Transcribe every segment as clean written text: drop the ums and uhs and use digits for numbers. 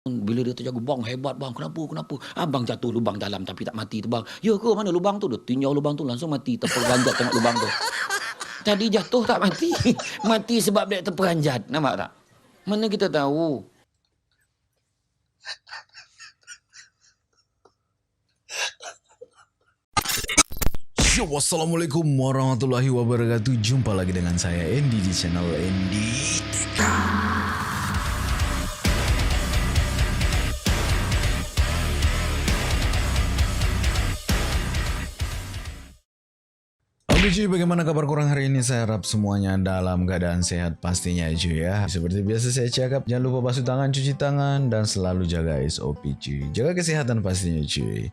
Bila dia terjaga, "Bang, hebat bang, kenapa kenapa?" "Abang jatuh lubang dalam tapi tak mati tu bang." "Ya ke? Mana lubang tu?" Dia tinjau lubang tu langsung mati, terperanjat tengok lubang tu. Tadi jatuh tak mati, mati sebab dia terperanjat, nampak tak? Mana kita tahu. Yo, wassalamualaikum warahmatullahi wabarakatuh. Jumpa lagi dengan saya Andy di channel Andy Teka. Oke cuy, bagaimana kabar kurang hari ini? Saya harap semuanya dalam keadaan sehat pastinya cuy ya. Seperti biasa saya cakap, jangan lupa basuh tangan, cuci tangan, dan selalu jaga SOP cuy. Jaga kesehatan pastinya cuy.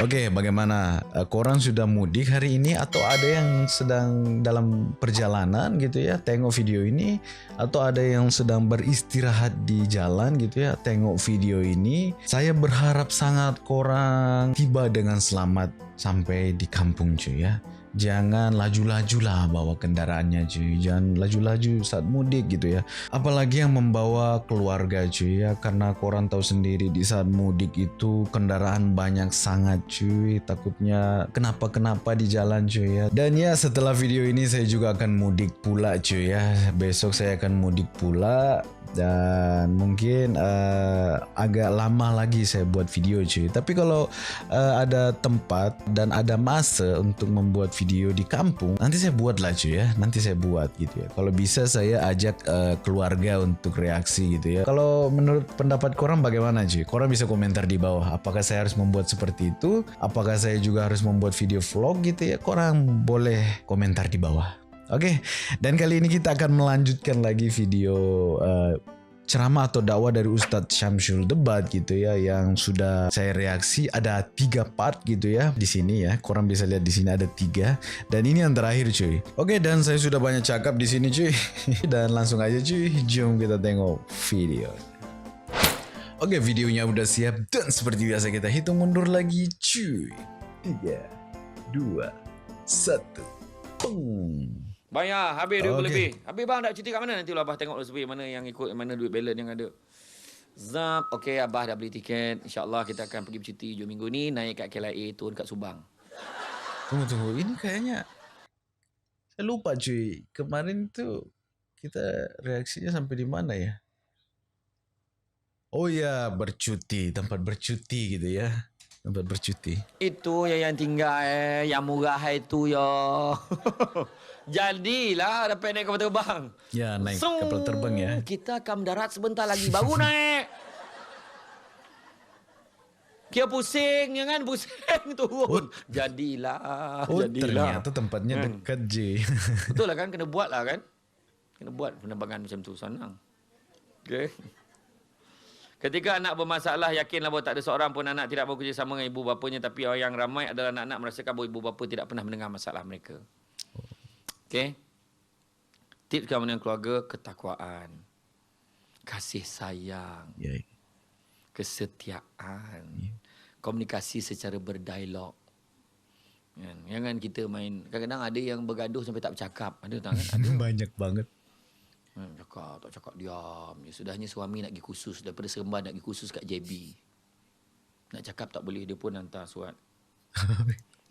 Oke, bagaimana? Korang sudah mudik hari ini atau ada yang sedang dalam perjalanan gitu ya? Tengok video ini. Atau ada yang sedang beristirahat di jalan gitu ya? Tengok video ini. Saya berharap sangat korang tiba dengan selamat sampai di kampung cuy ya. Jangan laju-laju lah bawa kendaraannya cuy. Jangan laju-laju saat mudik gitu ya. Apalagi yang membawa keluarga cuy ya. Karena korang tahu sendiri di saat mudik itu kendaraan banyak sangat cuy. Takutnya kenapa-kenapa di jalan cuy ya. Dan ya setelah video ini saya juga akan mudik pula cuy ya. Besok saya akan mudik pula. Dan mungkin agak lama lagi saya buat video cuy. Tapi kalau ada tempat dan ada masa untuk membuat video di kampung, nanti saya buat lah cuy ya. Nanti saya buat gitu ya. Kalau bisa saya ajak keluarga untuk reaksi gitu ya. Kalau menurut pendapat korang bagaimana cuy? Korang bisa komentar di bawah. Apakah saya harus membuat seperti itu? Apakah saya juga harus membuat video vlog gitu ya? Korang boleh komentar di bawah. Oke, dan kali ini kita akan melanjutkan lagi video ceramah atau dakwah dari Ustadz Syamsul Debat gitu ya, yang sudah saya reaksi. Ada 3 part gitu ya di sini ya. Korang bisa lihat di sini ada 3 dan ini yang terakhir cuy. Oke, dan saya sudah banyak cakap di sini cuy. Dan langsung aja cuy, jom kita tengok video. Oke, videonya udah siap dan seperti biasa kita hitung mundur lagi cuy. 3, 2, 1. Peng. Bayar, habis duit Oke. lebih. Habis bang, nak cuti kat mana? Nanti abah tengok lebih mana yang ikut, mana duit balance yang ada. Zap, okey, abah dah beli tiket. InsyaAllah kita akan pergi bercuti 7 minggu ni, naik kat KLIA, turun kat Subang. Tunggu, ini kayaknya saya lupa cuy. Kemarin tuh kita reaksinya sampai di mana ya? Oh ya, bercuti, tempat bercuti gitu ya. Tempat bercuti. Itu yang tinggal yang murah itu ya. Jadilah dapat naik kapal terbang. Ya, naik kapal terbang ya. Kita akan mendarat sebentar lagi, baru naik. Kira pusing, jangan pusing turun. Jadilah, Oh, jadilah. ternyata tempatnya dekat je. Betul lah kan, kena buat lah kan. Kena buat penerbangan macam tu, senang. Okay. Ketika anak bermasalah, yakinlah bahawa tak ada seorang pun anak tidak bekerja sama dengan ibu bapanya, tapi orang yang ramai adalah anak-anak merasakan bahawa ibu bapa tidak pernah mendengar masalah mereka. Okey. Tips keamanan keluarga, ketakwaan, kasih sayang, kesetiaan, komunikasi secara berdialog. Jangan kita main, kadang-kadang ada yang bergaduh sampai tak bercakap. Ada tak kan? Ada. Banyak banget. Cakap, tak cakap, diam. Ya, sudahnya suami nak pergi kursus, daripada Seremban nak pergi kursus kat JB. Nak cakap tak boleh, dia pun hantar surat.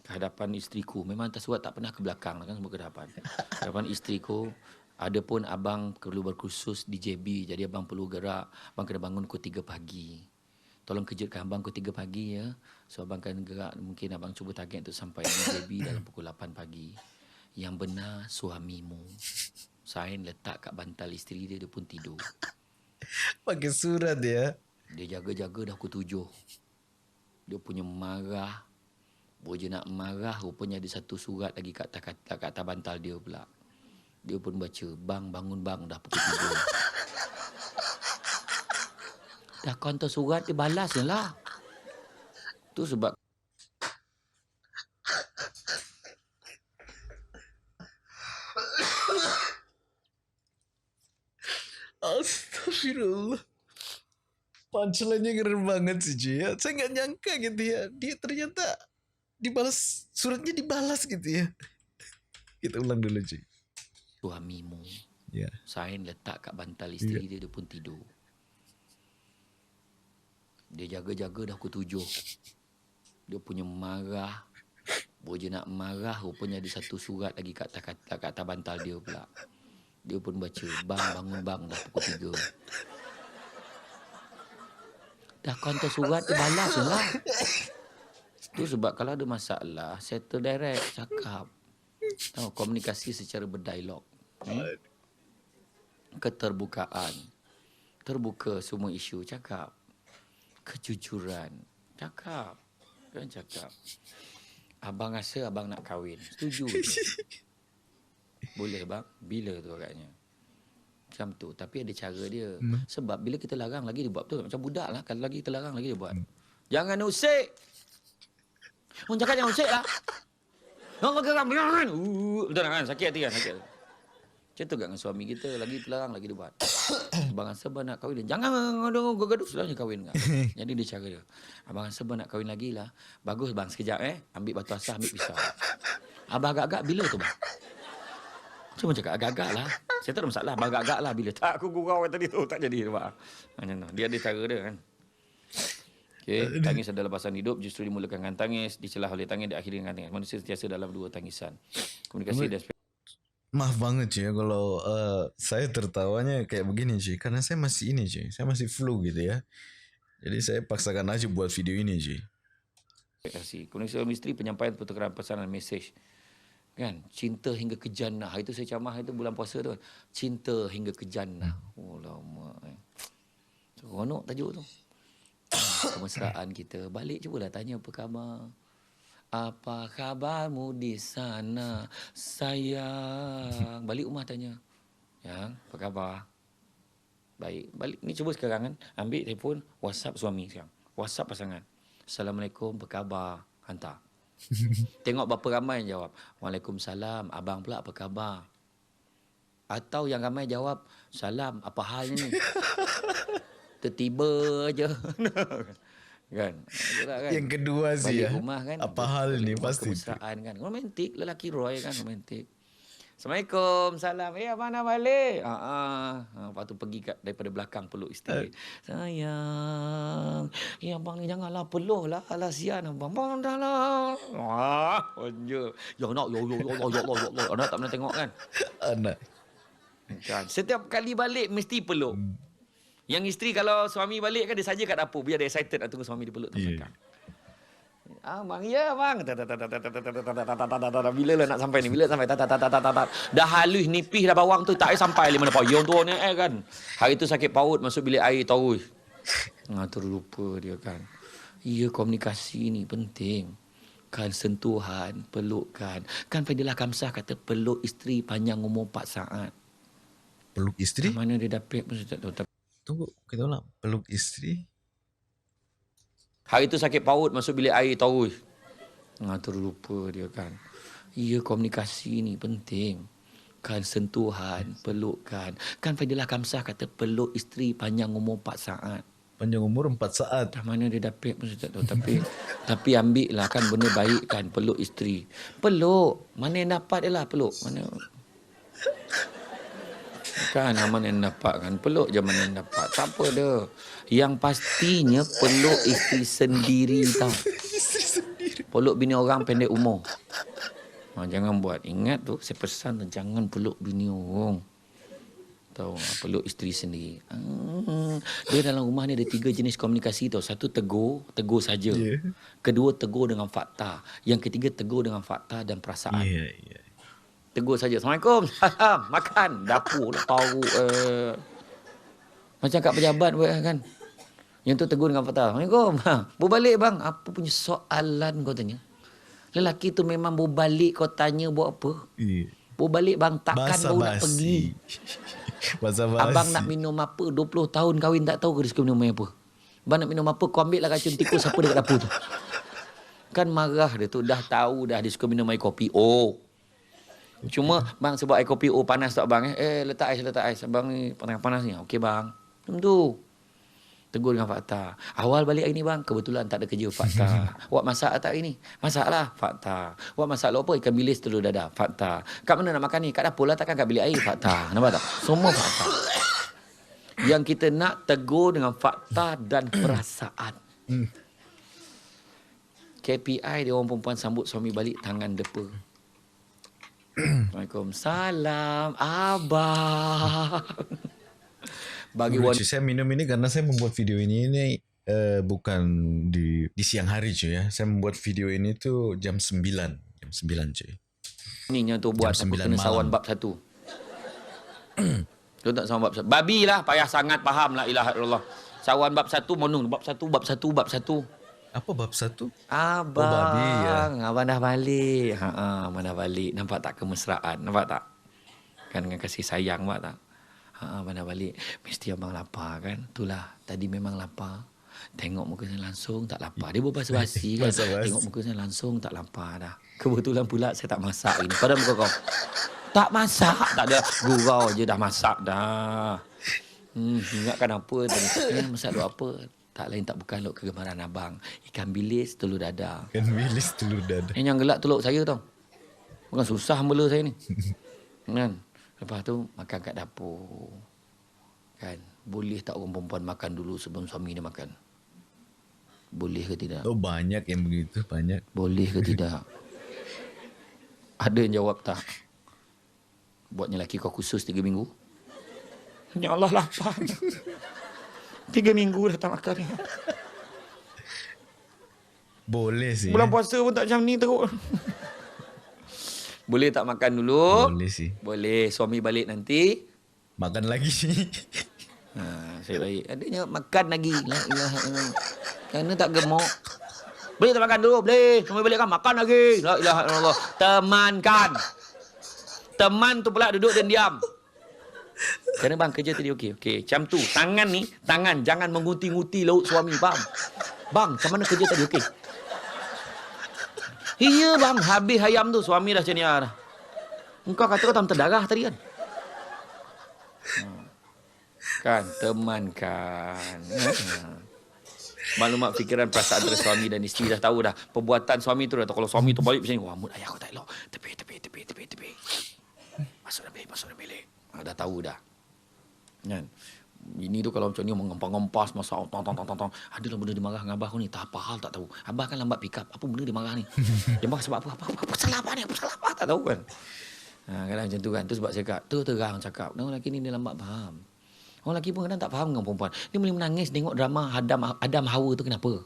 Ke hadapan isteriku. Memang hantar surat tak pernah ke belakang kan, semua ke hadapan. Ke hadapan isteriku, ada pun abang perlu berkursus di JB, jadi abang perlu gerak. Abang kena bangun pukul 3 pagi. Tolong kejutkan abang pukul 3 pagi ya. So abang akan gerak, mungkin abang cuba target untuk sampai di JB dalam pukul 8 pagi. Yang benar suamimu. Sign letak kat bantal isteri dia, dia pun tidur. Pakai surat ya. Dia jaga-jaga dah pukul 7. Dia punya marah. Boja nak marah, rupanya ada satu surat lagi kat atas bantal dia pula. Dia pun baca, bang bangun bang, dah pukul 3. Dah kau hantar surat, dia balas je lah. Tu sebab Astagfirullah. Punchline-nya keren banget sih cuy ya. Saya nggak nyangka gitu ya. Dia ternyata dibalas, suratnya dibalas gitu ya. Kita ulang dulu cuy. suamimu. Ya. Sign letak kat bantal isteri dia, dia pun tidur. Dia jaga-jaga dah pukul 7. Dia punya marah. Boja nak marah, rupanya ada satu surat lagi kat atas bantal dia pula. Dia pun baca, bang bangun bang, dah pukul 3. Dah kau hantar surat, dia balas je lah. Tu sebab kalau ada masalah, settle direct, cakap. Tahu, komunikasi secara berdialog. Keterbukaan. Terbuka semua isu, cakap. Kejujuran, cakap. Kan cakap. Abang rasa abang nak kahwin. Setuju je. Boleh bang? Bila tu agaknya? Macam tu. Tapi ada cara dia. Sebab bila kita larang lagi dia buat betul. Macam budak lah. Kalau lagi kita larang lagi dia buat. Jangan usik. Orang cakap jangan usik lah. Nak geram. Betul kan? Sakit hati kan? Sakit. Macam tu kan dengan suami kita. Lagi terlarang lagi dia buat. Abang rasa abang nak kahwin. Jangan gaduh selanya kahwin kan. Jadi dia cara dia. Abang rasa abang nak kahwin lagi lah. Bagus bang sekejap Ambil batu asah, ambil pisau. Abang agak-agak bila tu bang? Cuma cakap agak-agak lah. Saya tak ada masalah. Abang agak-agak lah bila. Tak aku gurau tadi tu. Tak jadi bang. Dia ada cara dia kan. Okay. Tangis adalah pasangan hidup. Justru dimulakan dengan tangis. Dicelah oleh tangis. Diakhiri dengan tangis. Manusia sentiasa dalam dua tangisan. Komunikasi dan Maaf banget cuy kalau saya tertawanya kayak begini cuy. Karena saya masih ini cuy. Saya masih flu gitu ya. Jadi saya paksakan aja buat video ini cuy. Komunikasi suami isteri, penyampaian pertukaran pesanan mesej. Kan? Cinta hingga ke jannah. Itu saya camah itu bulan puasa tu. Cinta hingga ke jannah. Oh lama. Seronok tajuk tu. Kemesraan kita. Balik cubalah tanya apa khabar. Apa khabarmu di sana, sayang? Balik rumah tanya. Ya, apa khabar? Baik. Balik ni cuba sekarang kan. Ambil telefon, WhatsApp suami sekarang. WhatsApp pasangan. Assalamualaikum, apa khabar? Hantar. Tengok berapa ramai yang jawab. Waalaikumsalam, abang pula apa khabar? Atau yang ramai jawab, salam, apa hal ni? Tertiba je. Kan? Yang kedua sih balik ya. rumah kan. Apa hal ni pasti. Kemesraan kan. Romantik. Lelaki Roy kan romantik. Assalamualaikum. Salam. Abang nak balik. Lepas tu pergi daripada belakang peluk isteri. Sayang. Abang ni janganlah peluh lah. Alah sian abang. Abang dah lah. Ya nak. Ya Allah. Anak tak pernah tengok kan. Anak. Kan. Setiap kali balik mesti peluk. Yang isteri kalau suami balik kan dia saja kat dapur. Biar dia excited nak tunggu suami dia peluk tu belakang. Abang, ya bang. Bila lah nak sampai ni? Bila sampai? Dah halus nipis dah bawang tu. Tak payah sampai 5 depan. Yang tu ni kan. Hari tu sakit paut masuk bilik air terus. Terlupa dia kan. Ya komunikasi ni penting. Kan sentuhan, pelukan. Kan Fadilah Kamsah kata peluk isteri panjang umur 4 saat. Peluk isteri? Mana dia dapat pun saya tak tahu. Tunggu, kita ulang. Peluk isteri? Hari tu sakit paut masuk bilik air terus. Terlupa dia kan. Ya komunikasi ni penting. Kan sentuhan, pelukan. Kan Fadilah Kamsah kata peluk isteri panjang umur 4 saat. Panjang umur 4 saat. Dah mana dia dapat pun saya tak tahu. Tapi ambil lah kan benda baik kan peluk isteri. Peluk. Mana yang dapat dia lah peluk. Mana... Kan mana yang dapat kan. Peluk je mana yang dapat. Tak apa dah. Yang pastinya peluk isteri sendiri tau. Peluk bini orang pendek umur. Jangan buat. Ingat tu saya pesan tu. Jangan peluk bini orang. Tahu. Peluk isteri sendiri. Dia dalam rumah ni ada 3 jenis komunikasi tau. Satu tegur. Tegur saja. Kedua tegur dengan fakta. Yang ketiga tegur dengan fakta dan perasaan. Tegur saja. Assalamualaikum. Salam. Makan. Dapur lah tahu. Macam kat pejabat kan. Yang tu tegur dengan fakta. Assalamualaikum. Berbalik bang. Apa punya soalan kau tanya? Lelaki tu memang berbalik kau tanya buat apa? Berbalik bang. Takkan baru nak pergi. Abang nak minum apa? 20 tahun kahwin tak tahu ke dia suka minum apa? Abang nak minum apa? Kau ambil lah racun tikus apa dekat dapur tu. Kan marah dia tu. Dah tahu dah dia suka minum air kopi. Cuma bang sebab air kopi panas tak bang letak ais abang ni panas ni. Okey bang. Macam tu. Tegur dengan fakta. Awal balik hari ni bang kebetulan tak ada kerja. Fakta. Awak masak tak hari ni? Masaklah. Fakta. Awak masak lo apa? Ikan bilis telur dadah. Fakta. Kat mana nak makan ni? Kat dapur lah, takkan kat bilik air. Fakta. Nampak tak? Semua fakta. Yang kita nak tegur dengan fakta dan perasaan. KPI dia orang perempuan sambut suami balik tangan depa. Waalaikumsalam, abang. Bagi Cuy, saya minum ini karena saya membuat video ini bukan di siang hari cuy ya. Saya membuat video ini tuh jam 9. Jam 9 cuy. Ininya tu buat Jam apa 9 kena sawan malam. bab 1. Tu tak sawan bab 1. Babi lah payah sangat faham la ilaha illallah. Sawan bab 1 monung bab 1 bab 1 bab 1. Apa bab 1? Abang, babi, ya. abang dah balik. Abang dah balik. Nampak tak kemesraan? Nampak tak? Kan dengan kasih sayang, nampak tak? Abang dah balik. Mesti abang lapar kan? Itulah, tadi memang lapar. Tengok muka saya langsung tak lapar. Dia berbahasa-basi kan? Basa-basi. Tengok muka saya langsung tak lapar dah. Kebetulan pula saya tak masak ini. Padahal muka kau. Tak masak. Tak ada. Gurau je dah masak dah. Ingatkan apa tadi? Masak duk apa? Tak lain tak bukan lok kegemaran abang. Ikan bilis, telur dadar. Kan bilis telur dadar. Yang gelak telur saya tau. Bukan susah bela saya ni. Kan? Lepas tu makan kat dapur. Kan? Boleh tak orang perempuan makan dulu sebelum suami dia makan? Boleh ke tidak? Oh banyak yang begitu, banyak. Boleh ke tidak? Ada yang jawab tak? Buatnya lelaki kau khusus 3 minggu? Ya Allah lapar. 3 minggu dah tak makan. Boleh sih. Bulan puasa pun tak macam ni teruk. Boleh tak makan dulu? Boleh sih. Boleh. Suami balik nanti. Makan lagi. Saya baik. Adanya makan lagi. La ilaha illallah. Kerana tak gemuk. Boleh tak makan dulu? Boleh. Suami balik kan makan lagi. La ilaha illallah. Temankan. Teman tu pula duduk dan diam. Kerana bang kerja tadi okey. Okey, macam tu. Tangan ni, tangan jangan menguti-nguti laut suami, faham? Bang, macam mana kerja tadi okey? Iya bang, habis ayam tu suami dah macam ni dah. Engkau kata kau tak terdarah tadi kan? Kan, temankan. Maklumat fikiran perasaan antara suami dan isteri dah tahu dah. Perbuatan suami tu dah tahu. Kalau suami tu balik macam ni, wah mood ayah aku tak elok. Tepi. Masuk dalam bilik. Dah tahu dah. Kan? Ini tu kalau macam ni mengempas masa tong. Adalah benda dia marah dengan abah aku ni. Tak apa hal tak tahu. Abah kan lambat pick up. Apa benda dia marah ni? Dia marah sebab apa? Apa salah apa ni? Apa salah apa? Tak tahu kan? Kadang macam tu kan. Tu sebab saya cakap. Tu terang cakap. Orang lelaki ni dia lambat faham. Orang lelaki pun kadang tak faham dengan perempuan. Dia boleh menangis tengok drama Adam Hawa tu kenapa?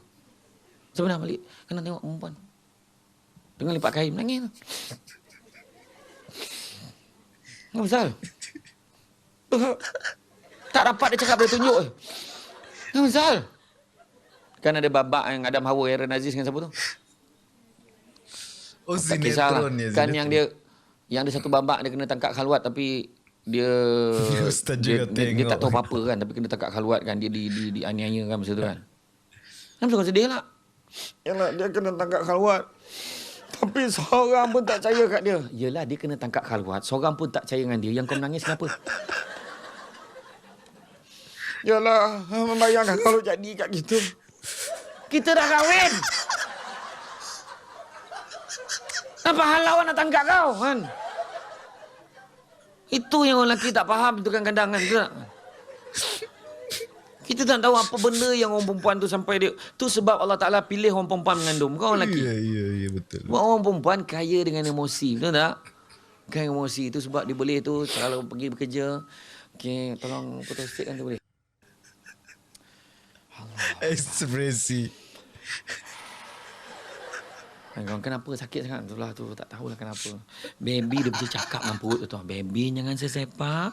Sebenarnya balik. Kena tengok perempuan. Dengan lipat kain. Menangis. Apa pasal? Tak dapat dia cakap boleh tunjuk. Apa pasal? Kan ada babak yang Adam Hawa, Aaron Aziz dengan siapa tu? Oh Tak kisahlah. sinetron ya. Kan yang dia satu babak dia kena tangkap khalwat tapi dia Ustaz dia, juga dia, dia tak tengok. tahu apa-apa kan tapi kena tangkap khalwat kan dia dianiaya kan masa tu kan. Kenapa kau sedih lah? Yalah dia kena tangkap khalwat. Tapi seorang pun tak percaya kat dia. Yelah dia kena tangkap khalwat. Seorang pun tak percaya dengan dia. Yang kau menangis kenapa? Yalah, membayangkan kalau jadi kat kita. Kita dah kahwin. Apa halau nak tangkap kau kan? Itu yang orang lelaki tak faham itu kan kadang-kadang kan. Kita tak tahu apa benda yang orang perempuan tu sampai dia. Tu sebab Allah Ta'ala pilih orang perempuan mengandung. Bukan orang lelaki. Iya betul. Sebab orang perempuan kaya dengan emosi. Betul tak? Kaya emosi. Itu sebab dia boleh tu kalau pergi bekerja. Okay, tolong putus stick kan tu boleh. Ekspresi. Kenapa sakit sangat? Itulah tu tak tahulah kenapa. Baby dia betul cakap dengan perut tu. Baby jangan sesepak.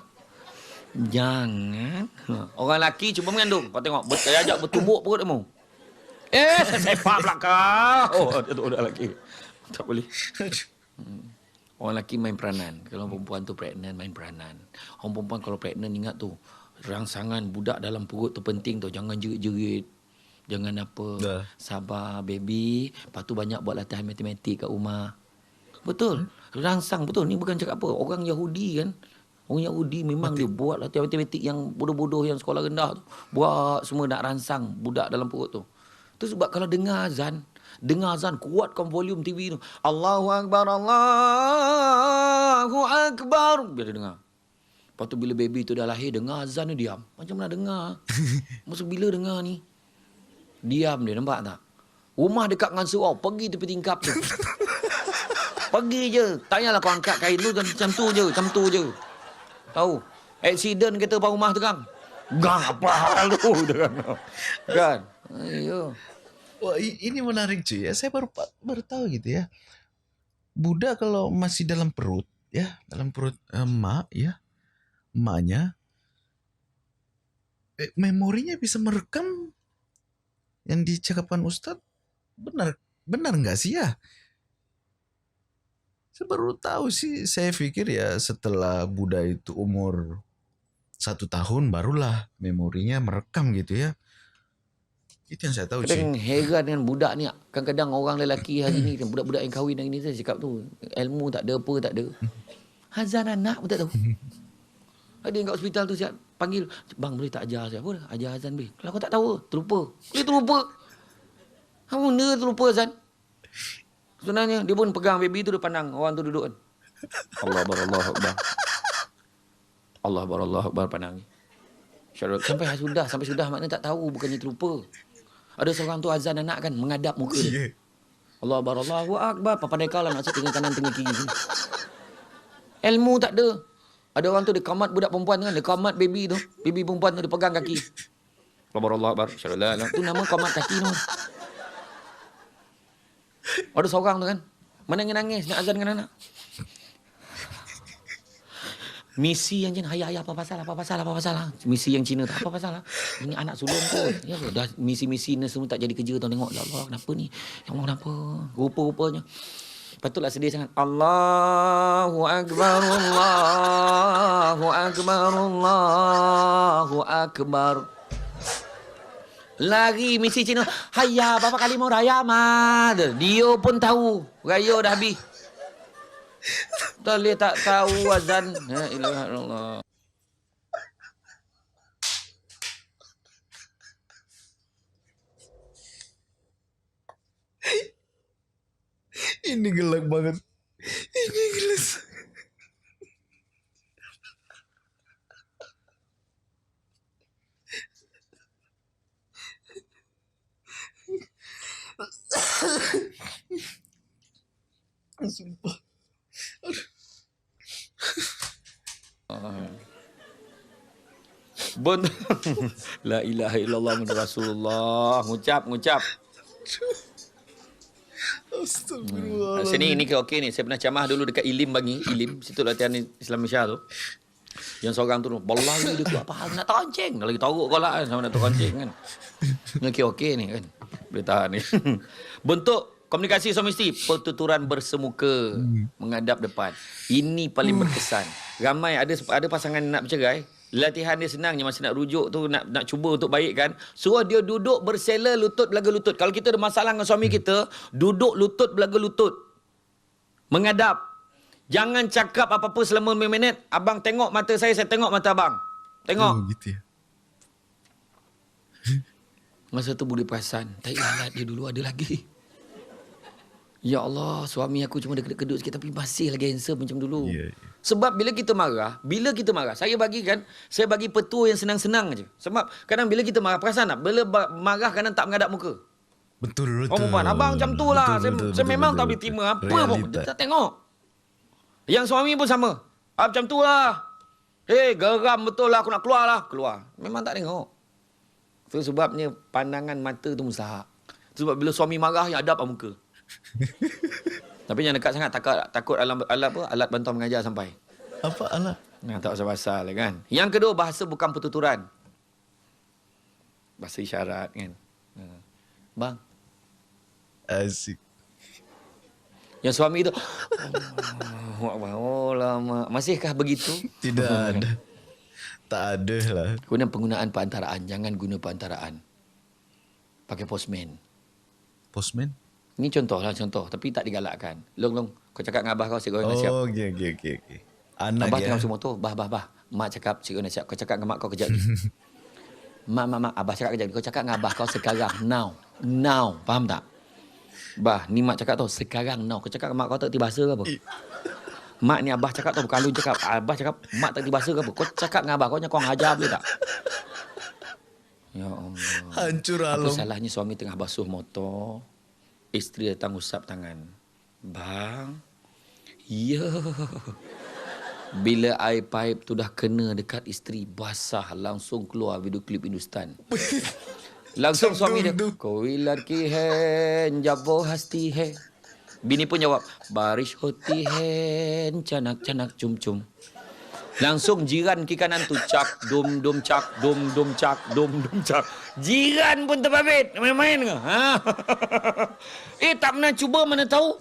Jangan. Orang lelaki cuba mengandung. Kau tengok ajak bertumbuk perut kamu. Sesepak pula kau. Oh, itu orang lelaki. Tak boleh. Orang lelaki main peranan. Kalau perempuan tu pregnant main peranan. Orang perempuan kalau pregnant ingat tu. Rangsangan budak dalam perut tu penting tu. Jangan jerit-jerit. Jangan apa. Dah. Sabar baby. Lepas tu banyak buat latihan matematik kat rumah. Betul. Rangsang betul. Ni bukan cakap apa. Orang Yahudi kan. Orang Yahudi memang dia buat latihan matematik yang bodoh-bodoh yang sekolah rendah tu. Buat semua nak rangsang budak dalam perut tu. Tu sebab kalau dengar azan kuatkan volume TV tu. Allahu Akbar, Allahu Akbar. Biar dia dengar. Lepas tu bila baby tu dah lahir dengar azan dia diam. Macam mana dengar? Masa bila dengar ni? Diam dia, nampak tak? Rumah dekat dengan surau, pergi tepi tingkap tu. Pergi je. Tak payahlah kau angkat kain tu macam tu je. Tahu? Aksiden kereta depan rumah tu kan. Gang apa hal tu kan? Ayo. Wah, ini menarik cuy ya. Saya baru tahu gitu ya. Buddha kalau masih dalam perut ya, dalam perut emak ya, emaknya, memorinya bisa merekam yang dicakapkan Ustadz. Benar nggak sih ya? Saya baru tahu sih. Saya pikir ya setelah Buddha itu umur 1 tahun barulah memorinya merekam gitu ya. Itu yang saya tahu sih. Kadang heran dengan budak ni. Kadang-kadang orang lelaki hari ni, budak-budak yang kahwin hari ni, saya cakap tu, ilmu tak ada, apa tak ada. Hazan anak pun tak tahu. Ada yang kat hospital tu siap panggil, bang boleh tak ajar saya? Apa? Ajar azan boleh. Kalau kau tak tahu, terlupa. Boleh terlupa. Apa benda terlupa azan? Sebenarnya dia pun pegang baby tu, dia pandang orang tu duduk kan. Allah Akbar. Allah Akbar pandang. Sampai sudah maknanya tak tahu, bukannya terlupa. Ada seorang tu azan anak kan, mengadap muka dia. Allah Akbar. Pandai kau lah nak tengah kanan tengah kiri. Ilmu tak ada. Ada orang tu dia kamat budak perempuan kan, dia kamat baby tu. Baby perempuan tu dia pegang kaki. Allah Akbar. Tu nama kamat kaki tu. Ada seorang tu kan, menangis nak azan dengan anak. Misi yang Cina, ayah apa pasal? Misi yang Cina tu, apa pasal? Ini anak sulung kot. Ya, dah misi-misi ni semua tak jadi kerja tau. Tengok, ya Allah, kenapa ni? Ya Allah, kenapa? Rupa-rupanya. Patutlah sedih sangat. Allahu Akbar, Allahu Akbar, Allahu Akbar. Lari misi Cina. Hayya, berapa kali mau raya, Mad? Dia pun tahu. Raya dah habis. Dia tak tahu azan. La ilaha illallah. Ini gelak banget. Ini gelas. Sumpah. Betul. La ilaha illallah Muhammad Rasulullah. Ngucap. Astagfirullah. Sini ni okey ni. Saya pernah ceramah dulu dekat Ilim Bangi. Ilim, situ latihan Islam Malaysia tu. Yang seorang tu berlari dia tu apa hal nak terkancing. Dah lagi teruk kau lah sama nak terkancing kan. Ni okey ni kan. Boleh tahan ni. Bentuk komunikasi suami isteri, pertuturan bersemuka, menghadap depan. Ini paling berkesan. Ramai ada pasangan nak bercerai, latihan dia senang je, masa nak rujuk tu, nak cuba untuk baikkan, suruh dia duduk bersela lutut belaga lutut. Kalau kita ada masalah dengan suami kita, duduk lutut belaga lutut. Menghadap. Jangan cakap apa-apa selama 5 minit. Abang tengok mata saya tengok mata abang. Tengok. Gitu ya. Masa tu boleh perasan, tak lalat dia dulu ada lagi. Ya Allah, suami aku cuma kedut-kedut sikit tapi masih lagi handsome macam dulu. Yeah. Sebab bila kita marah, saya bagi petua yang senang-senang aja. Sebab kadang bila kita marah, perasan tak? Bila marah kadang tak menghadap muka. Betul. Perempuan, abang macam tu lah. Saya memang tak boleh terima apa pun. Dia tak tengok. Yang suami pun sama. Macam tu lah. Geram betul lah, aku nak keluar lah. Keluar. Memang tak tengok. Itu sebabnya pandangan mata tu mustahak. Sebab bila suami marah, yang hadap muka. Tapi yang dekat sangat takut alat bantuan mengajar sampai. Apa alat? Tak pasal-pasal kan. Yang kedua, bahasa bukan pertuturan. Bahasa isyarat kan. Bang. Asik. Yang suami tu oh lama. Masihkah begitu? Tidak ada. Tak ada lah. Penggunaan perantaraan. Jangan guna perantaraan. Pakai postman. Postman? Ini contoh. Tapi tak digalakkan. Long. Kau cakap dengan abah kau, saya goreng nasi siap. Oh, okey. Anak abah ya. tengok semua tu. Bah. Mak cakap, saya goreng nasi siap. Kau cakap dengan mak kau kejap ni. Mak. Abah cakap kejap ni. Kau cakap dengan abah kau sekarang. Now. Faham tak? Bah, ni mak cakap tu. Sekarang now. Kau cakap dengan mak kau tak erti bahasa ke apa? Mak ni abah cakap tu. Bukan lu cakap. Abah cakap, mak tak erti bahasa ke apa? Kau cakap dengan abah kau, kau hajar boleh tak? Ya Allah. Hancur Apa alam. salahnya suami tengah basuh motor, isteri datang usap tangan. Bang, ya. Bila air pipe tu dah kena dekat isteri, basah, langsung keluar video klip Hindustan. Langsung suami dia, koi ladki hai, jabo hasti hai. Bini pun jawab, barish hoti hai, canak-canak cum-cum. Langsung jiran kiri kanan tu, cak, dum, dum, cak, dum, dum, cak, dum, dum, cak. Jiran pun terbabit. Main-main ke? Ha? Tak pernah cuba mana tahu.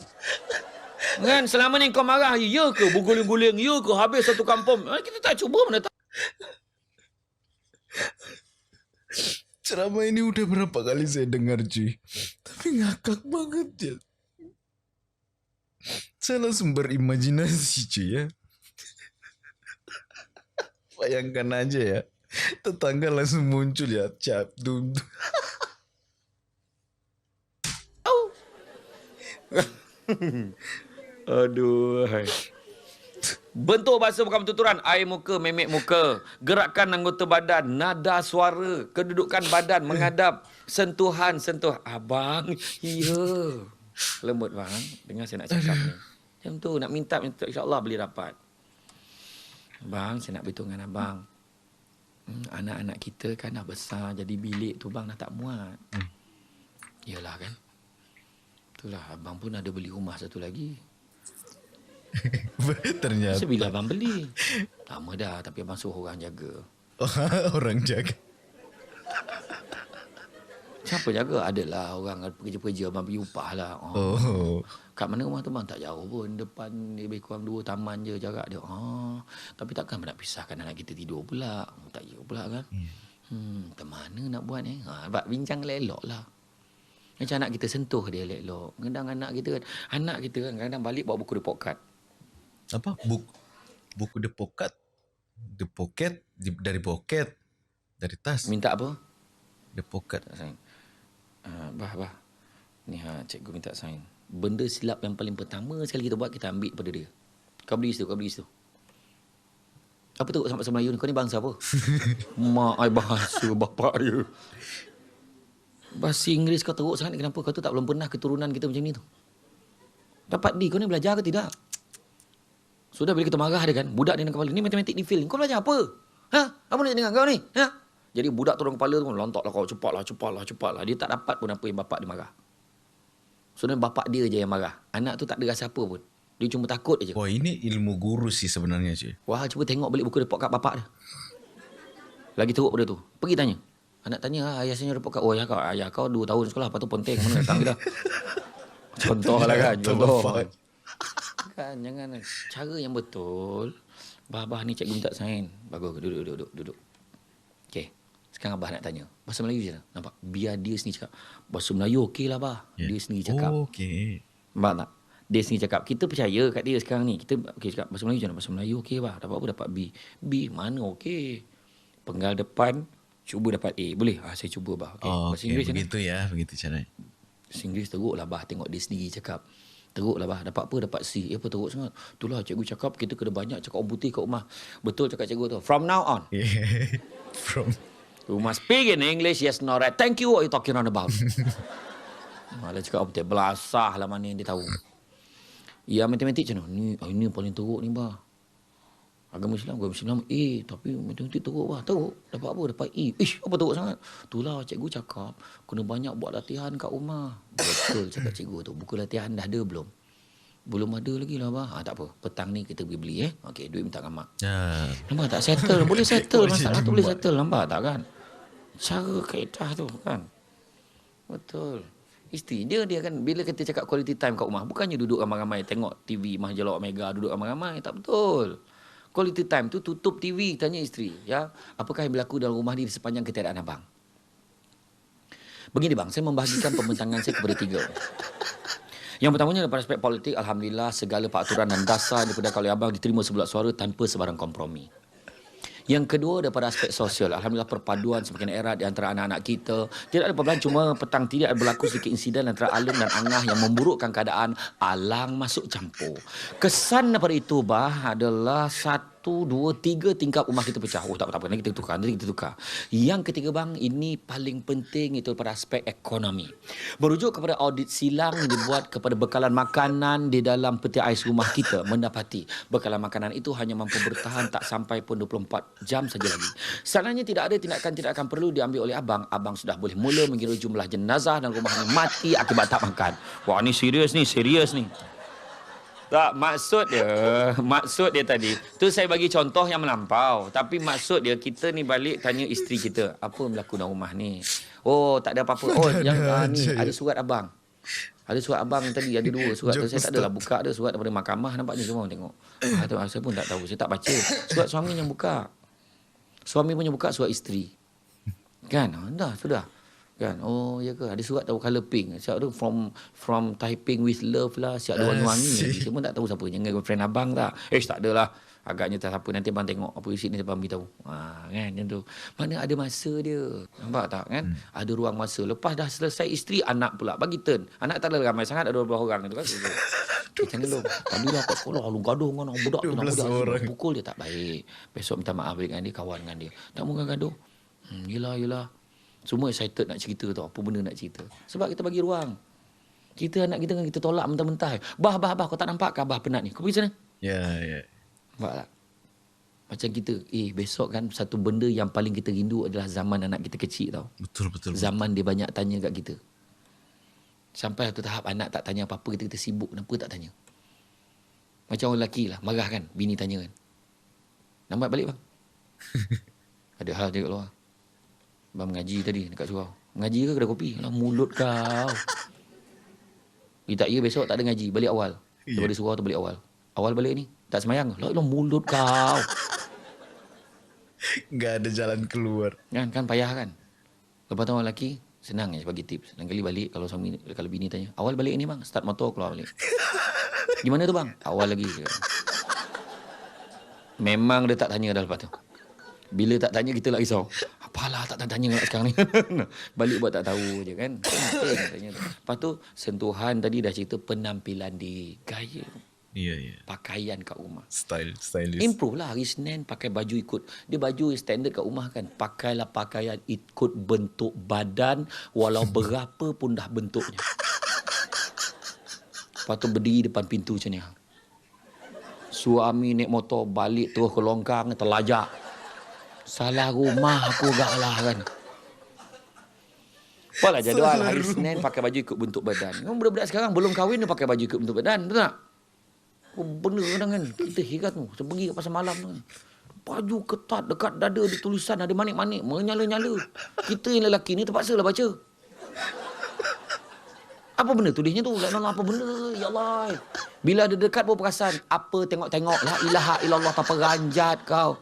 Kan selama ni kau marah, ya ke berguling-guling, ya ke habis satu kampung. Kita tak cuba mana tahu. Ceramah ini udah berapa kali saya dengar cuy. Tapi ngakak banget ya. Saya langsung berimajinasi cuy ya. Bayangkan aja ya. Tetangga langsung muncul ya. Cap dum. Aduh. Bentuk bahasa bukan bertuturan. Air muka, memek muka. Gerakan anggota badan. Nada suara. Kedudukan badan menghadap. Sentuhan. Abang. Ya. Lembut bang. Dengar saya nak cakap ni. Macam tu. Nak minta. InsyaAllah boleh dapat. Bang, saya nak beritahu dengan abang. Anak-anak kita kan dah besar. Jadi bilik tu bang dah tak muat. Yalah kan. Itulah. Abang pun ada beli rumah satu lagi. Ternyata Sebila abang beli. Lama dah tapi abang suruh orang jaga. orang jaga. Siapa jaga? Adalah orang pekerja-pekerja abang pergi upah lah. Oh. Kat mana rumah tu bang? Tak jauh pun. Depan lebih kurang 2 taman je jarak dia. Tapi takkan nak pisahkan anak kita tidur pula. Tak ya pula kan. Macam mana nak buat ni? Abang bincang elok lah. Macam anak kita sentuh dia elok. Kadang anak kita kan kadang balik bawa buku report card. Apa? Buku The Pocket. The Pocket dari pocket. Dari tas. Minta apa? The Pocket. Tak sign. Bah. Ni cikgu minta sign. Benda silap yang paling pertama sekali kita buat, kita ambil pada dia. Kau beli situ. Apa tu sampai Melayu ni? Kau ni bangsa apa? Mak ai bahasa bapak dia. Bahasa Inggeris kau teruk sangat. Kenapa? Kau tu tak belum pernah keturunan kita macam ni tu. Dapat D. Kau ni belajar ke tidak? Sudah bila kita marah dia kan, budak dia dengan kepala ni matematik di fail. Kau belajar apa? Apa nak dengan kau ni? Jadi budak turun kepala tu lontoklah kau, cepatlah. Dia tak dapat pun apa yang bapak dia marah. Sebenarnya bapak dia je yang marah. Anak tu tak ada rasa apa pun. Dia cuma takut aja. Wah, ini ilmu guru sih sebenarnya cuy. Wah, cuba tengok balik buku report kat bapak dia. Lagi teruk pada tu. Pergi tanya. Anak tanya, ayah saya report kat. Oh, ayah kau 2 tahun sekolah, lepas tu ponteng. Mana datang kita? Contoh lah kan. Contoh. Kan, jangan. Cara yang betul. Bah ni cikgu minta sign. Bagus, duduk. Okey. Sekarang abah nak tanya. Bahasa Melayu je lah. Nampak? Biar dia sendiri cakap. Bahasa Melayu okey lah bah. Yeah. Dia sendiri cakap. Oh, okey. Nampak tak? Dia sendiri cakap. Kita percaya kat dia sekarang ni. Kita okey cakap. Bahasa Melayu je lah. Bahasa Melayu okey bah. Dapat apa? Dapat B. B mana okey? Penggal depan. Cuba dapat A. Boleh? Saya cuba bah. Okay. Bahasa Inggeris begitu ya. Begitu caranya. Bahasa Inggeris teruk lah bah. Tengok dia sendiri cakap. Teruk lah bah. Dapat apa? Dapat C. Apa teruk sangat? Itulah cikgu cakap. Kita kena banyak cakap orang putih kat rumah. Betul cakap cikgu tu. From now on. You must speak in English. Yes, no, right. Thank you. What you talking on about? Malah cakap apa? Belasah lah mana yang dia tahu. Ya, matematik macam mana? Ini paling teruk ni bah. Agama Islam. Tapi matematik teruk bah. Teruk. Dapat apa? Dapat E. Apa teruk sangat? Itulah cikgu cakap. Kena banyak buat latihan kat rumah. Betul cakap cikgu tu. Buku latihan dah ada belum? Belum ada lagi lah bah. Tak apa. Petang ni kita pergi beli Okey, duit minta kat mak. Nampak tak? Settle. Boleh settle. Masalah tu boleh settle. Nampak tak kan? Cara kaedah tu kan. Betul. Isteri dia kan bila kita cakap quality time kat rumah, bukannya duduk ramai-ramai tengok TV Majalah Omega duduk ramai-ramai, tak betul. Quality time tu tutup TV, tanya isteri, ya, apakah yang berlaku dalam rumah ni di sepanjang ketiadaan abang? Begini bang, saya membahagikan pembentangan saya kepada 3. Yang pertamanya daripada aspek politik, alhamdulillah segala peraturan dan dasar daripada oleh abang diterima sebulat suara tanpa sebarang kompromi. Yang kedua daripada aspek sosial, alhamdulillah perpaduan semakin erat di antara anak-anak kita. Tidak ada perbezaan, cuma petang tidak berlaku sedikit insiden antara Alung dan Angah yang memburukkan keadaan. Alang masuk campur. Kesan daripada itu bah adalah satu 1, 2, 3 tingkap rumah kita pecah. Oh tak apa, nanti kita tukar, nanti kita tukar. Yang ketiga bang, ini paling penting itu pada aspek ekonomi. Merujuk kepada audit silang yang dibuat kepada bekalan makanan di dalam peti ais rumah kita, mendapati bekalan makanan itu hanya mampu bertahan tak sampai pun 24 jam saja lagi. Sebenarnya tidak ada tindakan perlu diambil oleh abang. Abang sudah boleh mula mengira jumlah jenazah dan rumah ini mati akibat tak makan. Wah ni serius ni. Tak, maksud dia tadi tu saya bagi contoh yang melampau, tapi maksud dia kita ni balik tanya isteri kita, apa berlaku dalam rumah ni? Oh, tak ada apa-apa. Oh, yang ni ada surat abang. Ada surat abang tadi, ada 2 surat tu. Saya tak adalah buka, ada surat daripada mahkamah, nampak ni semua tengok. Saya pun tak tahu, saya tak baca. Surat suami yang buka. Suami punya buka surat isteri. Kan? Dah, sudah. Kan? Oh, ya ke? Ada surat tahu colour pink. Siap tu from Taiping with love lah. Siap ada wangi-wangi. Saya pun tak tahu siapa. Jangan girlfriend abang tak. Tak adalah. Agaknya tak siapa. Nanti abang tengok apa isi ni abang beritahu. Kan? Macam tu. Mana ada masa dia. Nampak tak kan? Ada ruang masa. Lepas dah selesai isteri, anak pula. Bagi turn. Anak tak ada ramai sangat. Ada 12 orang. Itu kan? Macam dulu. Tadi lah kat sekolah. Lu gaduh dengan orang budak tu. Pukul dia tak baik. Besok minta maaf dengan dia. Kawan dengan dia. Tak mahu gaduh. Yelah. Semua excited nak cerita tau. Apa benda nak cerita. Sebab kita bagi ruang. Kita anak kita kan kita tolak mentah-mentah. Bah, kau tak nampak ke Abah penat ni? Kau pergi sana. Ya. Nampak tak? Macam kita, besok kan satu benda yang paling kita rindu adalah zaman anak kita kecil tau. Betul. Zaman dia banyak tanya kat kita. Sampai satu tahap anak tak tanya apa-apa, kita sibuk. Kenapa tak tanya? Macam orang lelaki lah. Marah kan? Bini tanya kan? Lambat balik bang. Ada hal dia kat luar. Abang mengaji tadi dekat surau. Mengaji ke kedai kopi? Alah, mulut kau. Tak ya besok tak ada ngaji. Balik awal. Daripada surau tu balik awal. Awal balik ni. Tak semayang. Lah mulut kau. Nggak ada jalan keluar. Kan payah kan. Lepas tu orang lelaki senang je bagi tips. Lain kali balik kalau bini tanya. Awal balik ni bang. Start motor keluar balik. Gimana tu bang? Awal lagi. Memang dia tak tanya dah lepas tu. Bila tak tanya kita lah risau. Apalah tak tanya sekarang ni. Balik buat tak tahu je kan. Tanya. Lepas tu sentuhan tadi dah cerita penampilan di gaya. Iya. Pakaian kat rumah. Stylish. Improve lah hari Senin pakai baju ikut. Dia baju standard kat rumah kan. Pakailah pakaian ikut bentuk badan. Walau berapa pun dah bentuknya. Lepas tu berdiri depan pintu macam ni. Suami naik motor balik terus ke longkang terlajak. Salah rumah aku gak lah kan. Apalah jadual hari Senin pakai baju ikut bentuk badan. Budak-budak sekarang belum kahwin dia pakai baju ikut bentuk badan. Betul tak? Oh, bener kadang kan. Kita heran tu. Saya pergi kat pasar malam tu kan. Baju ketat dekat dada ada tulisan ada manik-manik. Menyala-nyala. Kita yang lelaki ni terpaksa lah baca. Apa benda tulisnya tu? Apa benda? Ya Allah. Bila ada dekat pun perasan. Apa tengok-tengok. La ilaha illallah. Tak peranjat kau.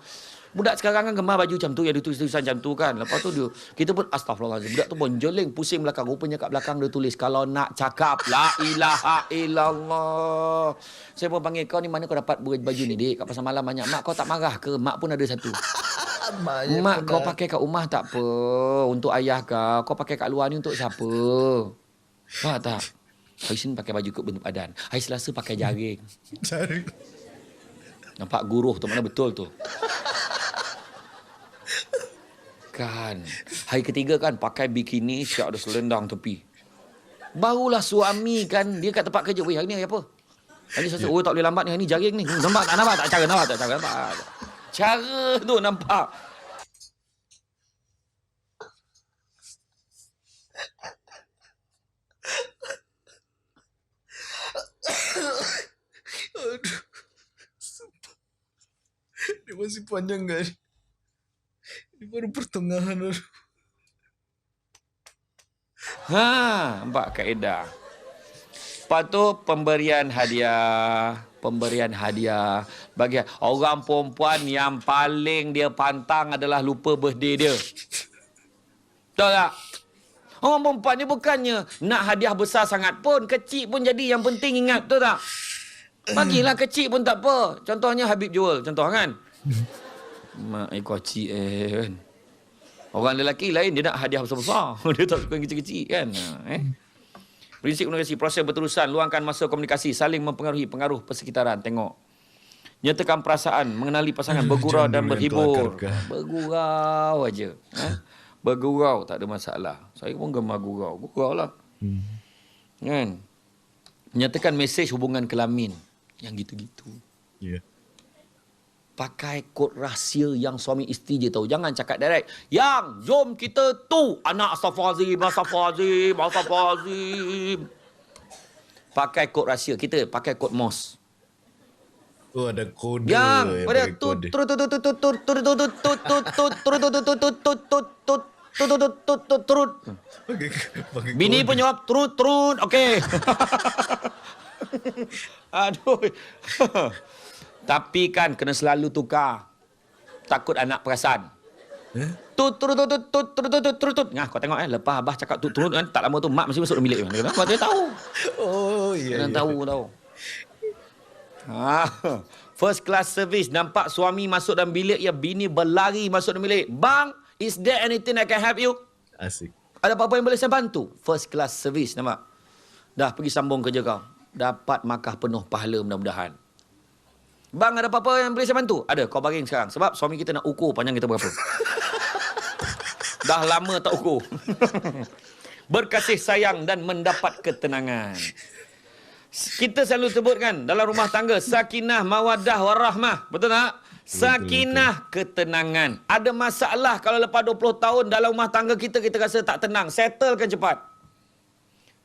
Budak sekarang kan gemar baju macam tu, yang ada tulisan macam tu kan. Lepas tu kita pun astagfirullahaladzim. Budak tu pun jeling, pusing belakang. Rupanya kat belakang dia tulis, kalau nak cakap, la ilaha illallah. Saya pun panggil, kau ni mana kau dapat baju ni, dik? Kat pasar malam banyak. Mak kau tak marah ke? Mak pun ada satu. Mak kau pakai kat rumah tak apa. Untuk ayah kau pakai kat luar ni untuk siapa? Faham tak? Hari Senin pakai baju ikut bentuk badan. Hari Selasa pakai jaring. Nampak guruh tu mana betul tu. Kan. Hari ketiga kan pakai bikini, siap ada selendang tepi. Barulah suami kan, dia kat tempat kerja. Weh, hari ni hari apa? Hari ni sesuatu, tak boleh lambat ni, hari ni jaring ni. Nampak tak cara, nampak. Cara tu nampak. Aduh. Dia masih panjang gak? Ini baru pertengahan. Nampak kaedah. Lepas tu pemberian hadiah bagi orang perempuan yang paling dia pantang adalah lupa birthday dia. Tahu tak? Orang perempuan ni bukannya nak hadiah besar sangat pun, kecil pun jadi yang penting ingat, tahu tak? Bagilah kecil pun tak apa. Contohnya Habib Jual, contoh kan. Mak kocik kan. Orang lelaki lain dia nak hadiah besar-besar. Dia tak suka yang kecil-kecil kan. Prinsip komunikasi, proses berterusan, luangkan masa komunikasi, saling mempengaruhi pengaruh persekitaran. Tengok. Nyatakan perasaan, mengenali pasangan, bergurau Jangan dan dulu yang berhibur. kelakar. Bergurau aja. Bergurau, tak ada masalah. Saya pun gemar gurau. Gurau lah. Kan? Nyatakan mesej hubungan kelamin. Yang gitu-gitu. Ya. Pakai kod rahsia yang suami isteri je tahu. Jangan cakap direct. Yang, jom kita tu. Anak Astaghfirullahalazim, Astaghfirullahalazim, Astaghfirullahalazim. Pakai kod rahsia. Kita pakai kod MOS. Oh, ada kode. Yang, pada pakai tut, kode. turut, turut, turut, turut, turut, turut, turut, turut, turut, turut, turut, turut, turut, turut, turut, turut. Pakai Bini kode. pun jawab, turut, turut. Okey. Aduh. Tapi kan kena selalu tukar. Takut anak perasan. Tut turut turut turut turut turut turut turut. Nah, kau tengok lepas abah cakap tut turut kan tak lama tu mak mesti masuk dalam bilik. Kenapa dia tahu? Oh, iya. Kena tahu. First class service. Nampak suami masuk dalam bilik, ya bini berlari masuk dalam bilik. Bang, is there anything I can help you? Asik. Ada apa-apa yang boleh saya bantu? First class service, nampak? Dah pergi sambung kerja kau. Dapat markah penuh pahala mudah-mudahan. Bang, ada apa-apa yang boleh saya bantu? Ada, kau baring sekarang. Sebab suami kita nak ukur panjang kita berapa. Dah lama tak ukur. Berkasih sayang dan mendapat ketenangan. Kita selalu sebutkan dalam rumah tangga, sakinah, mawaddah, warahmah. Betul tak? Sakinah, ketenangan. Ada masalah kalau lepas 20 tahun dalam rumah tangga kita rasa tak tenang. Settlekan cepat.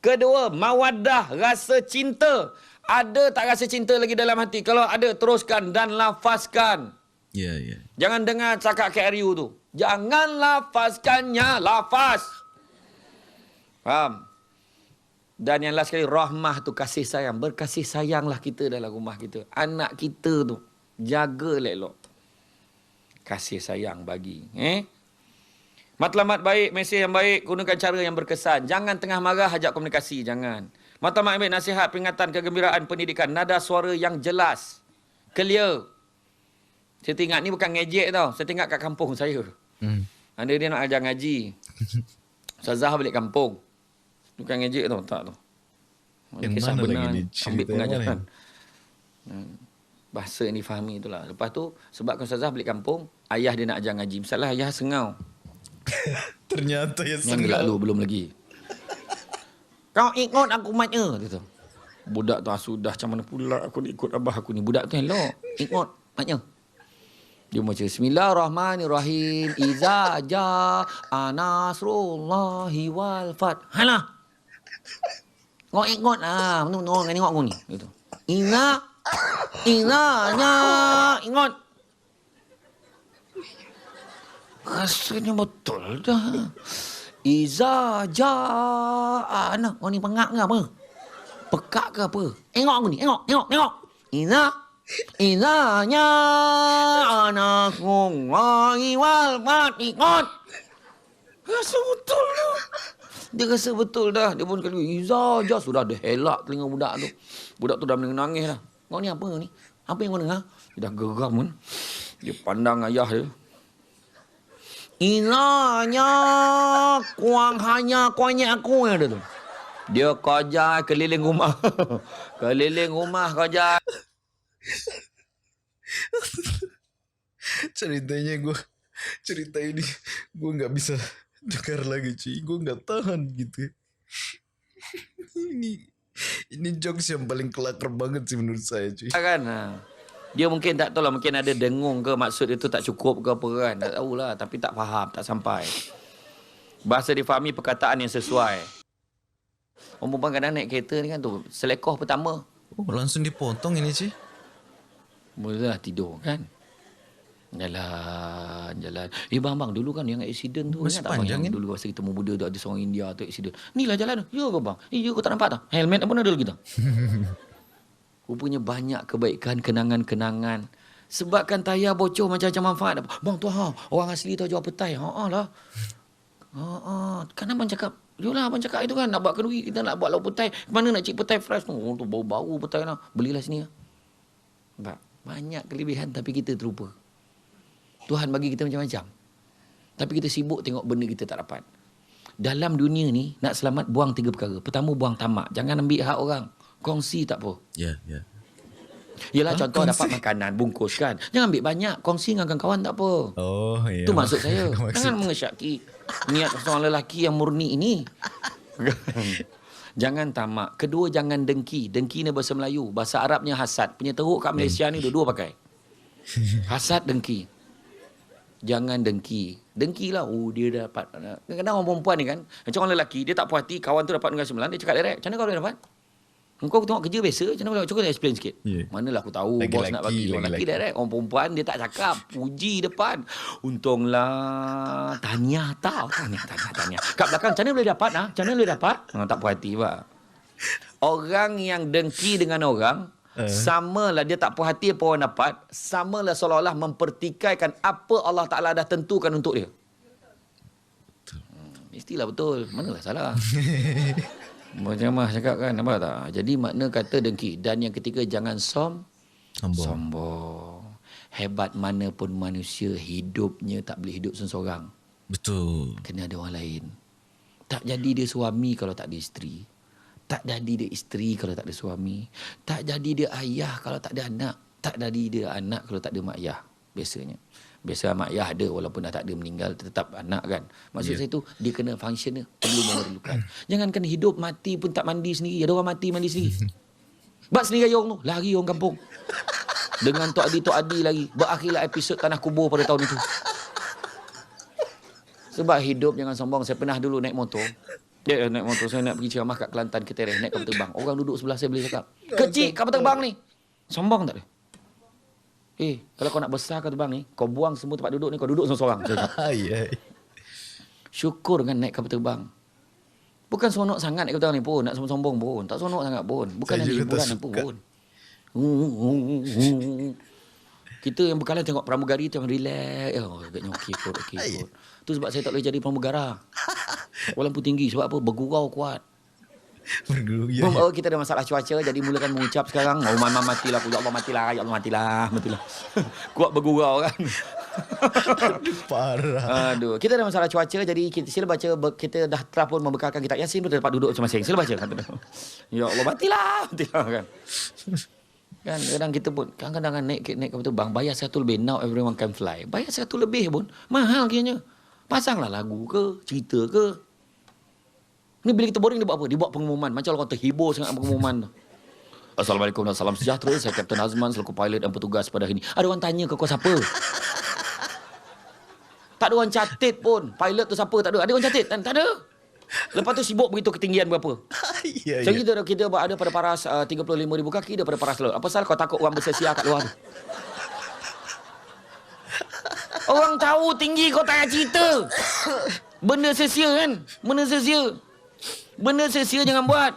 Kedua, mawaddah, rasa cinta. Ada tak rasa cinta lagi dalam hati? Kalau ada, teruskan dan lafazkan. Ya, ya. Jangan dengar cakap KRU tu. Jangan lafazkannya, lafaz. Faham? Dan yang last sekali, rahmah tu kasih sayang. Berkasih sayanglah kita dalam rumah kita. Anak kita tu, jaga elok. Kasih sayang bagi. Matlamat baik, mesej yang baik, gunakan cara yang berkesan. Jangan tengah marah, ajak komunikasi. Jangan. Matlamat ambil nasihat, peringatan, kegembiraan, pendidikan. Nada suara yang jelas. Clear. Saya teringat, ni bukan ngejek tau. Saya teringat kat kampung saya. Ada dia nak ajar ngaji. Ustazah balik kampung. Bukan ngejek tau, tak tau. Yang Kisah mana benar lagi ni? ni. Cerita Ambil yang mana pengajaran. Bahasa yang difahami itulah. Lepas tu, sebab Ustazah balik kampung, ayah dia nak ajar ngaji. Misalnya ayah sengau. Ternyata yang Yang lalu belum lagi. Kau ikut aku matnya. Dia tu. Budak tu sudah macam mana pula aku nak ikut abah aku ni. Budak tu elok. Ikut matnya. Dia macam Bismillahirrahmanirrahim. Iza ja'a nasrullahi wal fath. Halah. Kau ikut lah. Menurut tengok aku ni. Gitu. Iza ikut. Rasanya betul dah. Iza ja'a. Kau ni pengak ke apa? Pekak ke apa? Tengok aku ni. Tengok. Izanya anakullahi wal fath. Ikut. Rasa betul dah. Dia rasa betul dah. Dia pun kali Iza ja. Sudah ada helak telinga budak tu. Budak tu dah menangis dah. Kau ni apa ni? Apa yang kau dengar? Dia dah geram kan. Dia pandang ayah dia. Izanya kuangnya aku yang ada tu. Dia kerja keliling rumah. Keliling rumah kerja. cerita ini gue nggak bisa dengar lagi cuy, gue nggak tahan gitu. ini jokes yang paling kelakar banget sih menurut saya cuy. Kan? Dia mungkin tak tahu lah. Mungkin ada dengung ke maksud dia tu tak cukup ke apa kan. Tak tahulah. Tapi tak faham. Tak sampai. Bahasa difahami, perkataan yang sesuai. Orang perempuan kadang naik kereta ni kan tu. Selekoh pertama. Oh, langsung dipotong ini cuy. Mulalah tidur kan. Jalan. Bang, dulu kan yang accident tu. Masih Ingat tak bang panjang yang kan? dulu masa kita muda tu ada seorang India tu accident. Ni lah jalan tu. Ya ke bang? Ya kau tak nampak tak? Helmet pun ada lagi tak? Rupanya banyak kebaikan, kenangan-kenangan. Sebabkan tayar bocor macam-macam manfaat. Bang tu orang asli tu jual petai. Lah. Kan abang cakap, yolah abang cakap itu kan nak buat kenduri, kita nak buat lauk petai. Mana nak cik petai fresh tu? Oh tu bau-bau petai lah. Belilah sini lah. Banyak kelebihan tapi kita terlupa. Tuhan bagi kita macam-macam. Tapi kita sibuk tengok benda kita tak dapat. Dalam dunia ni, nak selamat buang 3 perkara. Pertama, buang tamak. Jangan ambil hak orang. Kongsi tak apa. Ya. Yelah contoh kongsi. dapat makanan bungkus kan. Jangan ambil banyak. Kongsi dengan kawan-kawan tak apa. Oh, iya. Itu maksud saya. Maksud- Jangan mengesyaki niat seorang lelaki yang murni ini. Jangan tamak. Kedua, jangan dengki. Dengki ni bahasa Melayu. Bahasa Arabnya hasad. Punya teruk kat Malaysia ni dua-dua pakai. Hasad, dengki. Jangan dengki. Dengkilah. Oh, dia dapat. Kadang-kadang orang perempuan ni kan. Macam orang lelaki, dia tak puas hati. Kawan tu dapat dengan 9. Dia cakap direct. Macam mana kau boleh dapat? Kau tengok kerja biasa. Macam mana? Cuba explain sikit. Yeah. Manalah aku tahu Lagi bos lelaki, nak bagi. Orang lagi lelaki direct. Orang perempuan dia tak cakap. Puji depan. Untunglah. Tanya tau. Tanya. Kat belakang, macam mana boleh dapat? Ha? Macam mana boleh dapat? Tak puas hati pak. Orang yang dengki dengan orang, samalah dia tak puas hati apa orang dapat, samalah seolah-olah mempertikaikan apa Allah Ta'ala dah tentukan untuk dia. Mestilah betul. Manalah salah. Macam Mah cakap kan, nampak tak? Jadi makna kata dengki. Dan yang ketiga, jangan sombong. Hebat mana pun manusia, hidupnya tak boleh hidup seorang. Betul. Kena ada orang lain. Tak jadi dia suami kalau tak ada isteri. Tak jadi dia isteri kalau tak ada suami. Tak jadi dia ayah kalau tak ada anak. Tak jadi dia anak kalau tak ada mak ayah. Biasanya. Biasa mak ayah ada walaupun dah tak ada meninggal, tetap anak kan. Maksud saya tu, dia kena function dia. Perlu memerlukan. Jangankan hidup, mati pun tak mandi sendiri. Ada orang mati sendiri. Buat sendiri orang tu. Lari orang kampung. Dengan Tok Adi lagi. Berakhirlah episod Tanah Kubur pada tahun itu. Sebab hidup jangan sombong. Saya pernah dulu naik motor. Naik motor. Saya nak pergi ceramah kat Kelantan, Ketereh. Naik kapal terbang. Orang duduk sebelah saya boleh cakap. Kecil kapal terbang ni. Sombong tak dia? Kalau kau nak besar kapal terbang ni, kau buang semua tempat duduk ni, kau duduk seorang-seorang. Syukur kan naik kapal terbang. Bukan seronok sangat naik kapal terbang ni pun. Nak sombong pun. Tak seronok sangat pun. Bukan ada hiburan apa pun. Kita yang berkalan tengok pramugari tu yang relax. Agaknya okey kot. Tu sebab saya tak boleh jadi pramugara. Walaupun tinggi. Sebab apa? Bergurau kuat. Kita ada masalah cuaca. Jadi mulakan mengucap sekarang. Mama matilah. Ya Allah matilah. Ya Allah matilah. Kuat bergurau kan. Parah. Aduh. Kita ada masalah cuaca. Jadi sila baca. Kita dah telah pun membekalkan kitab Yasin. Kita dapat duduk masing-masing. Sila baca. Ya Allah matilah. Kan. Kan kadang kita pun kadang-kadang naik kapal terbang bayar 1 lebih. Now everyone can fly. Bayar 1 lebih pun mahal kiranya. Pasanglah lagu ke, cerita ke. Ni bila kita boring dia buat apa? Dia buat pengumuman. Macam orang terhibur sangat pengumuman tu. Assalamualaikum dan salam sejahtera. Saya Kapten Azman selaku pilot dan petugas pada hari ini. Ada orang tanya ke kau siapa? Tak ada orang catat pun. Pilot tu siapa? Tak ada. Ada orang catat? Tak ada. Lepas tu sibuk begitu ketinggian berapa. Macam kita ada pada paras 35,000 kaki, dia pada paras laut. Apa salah kau takut orang bersesia kat luar tu? Orang tahu tinggi kau tak payah cerita. Benda sesia kan? Benda sesia jangan buat.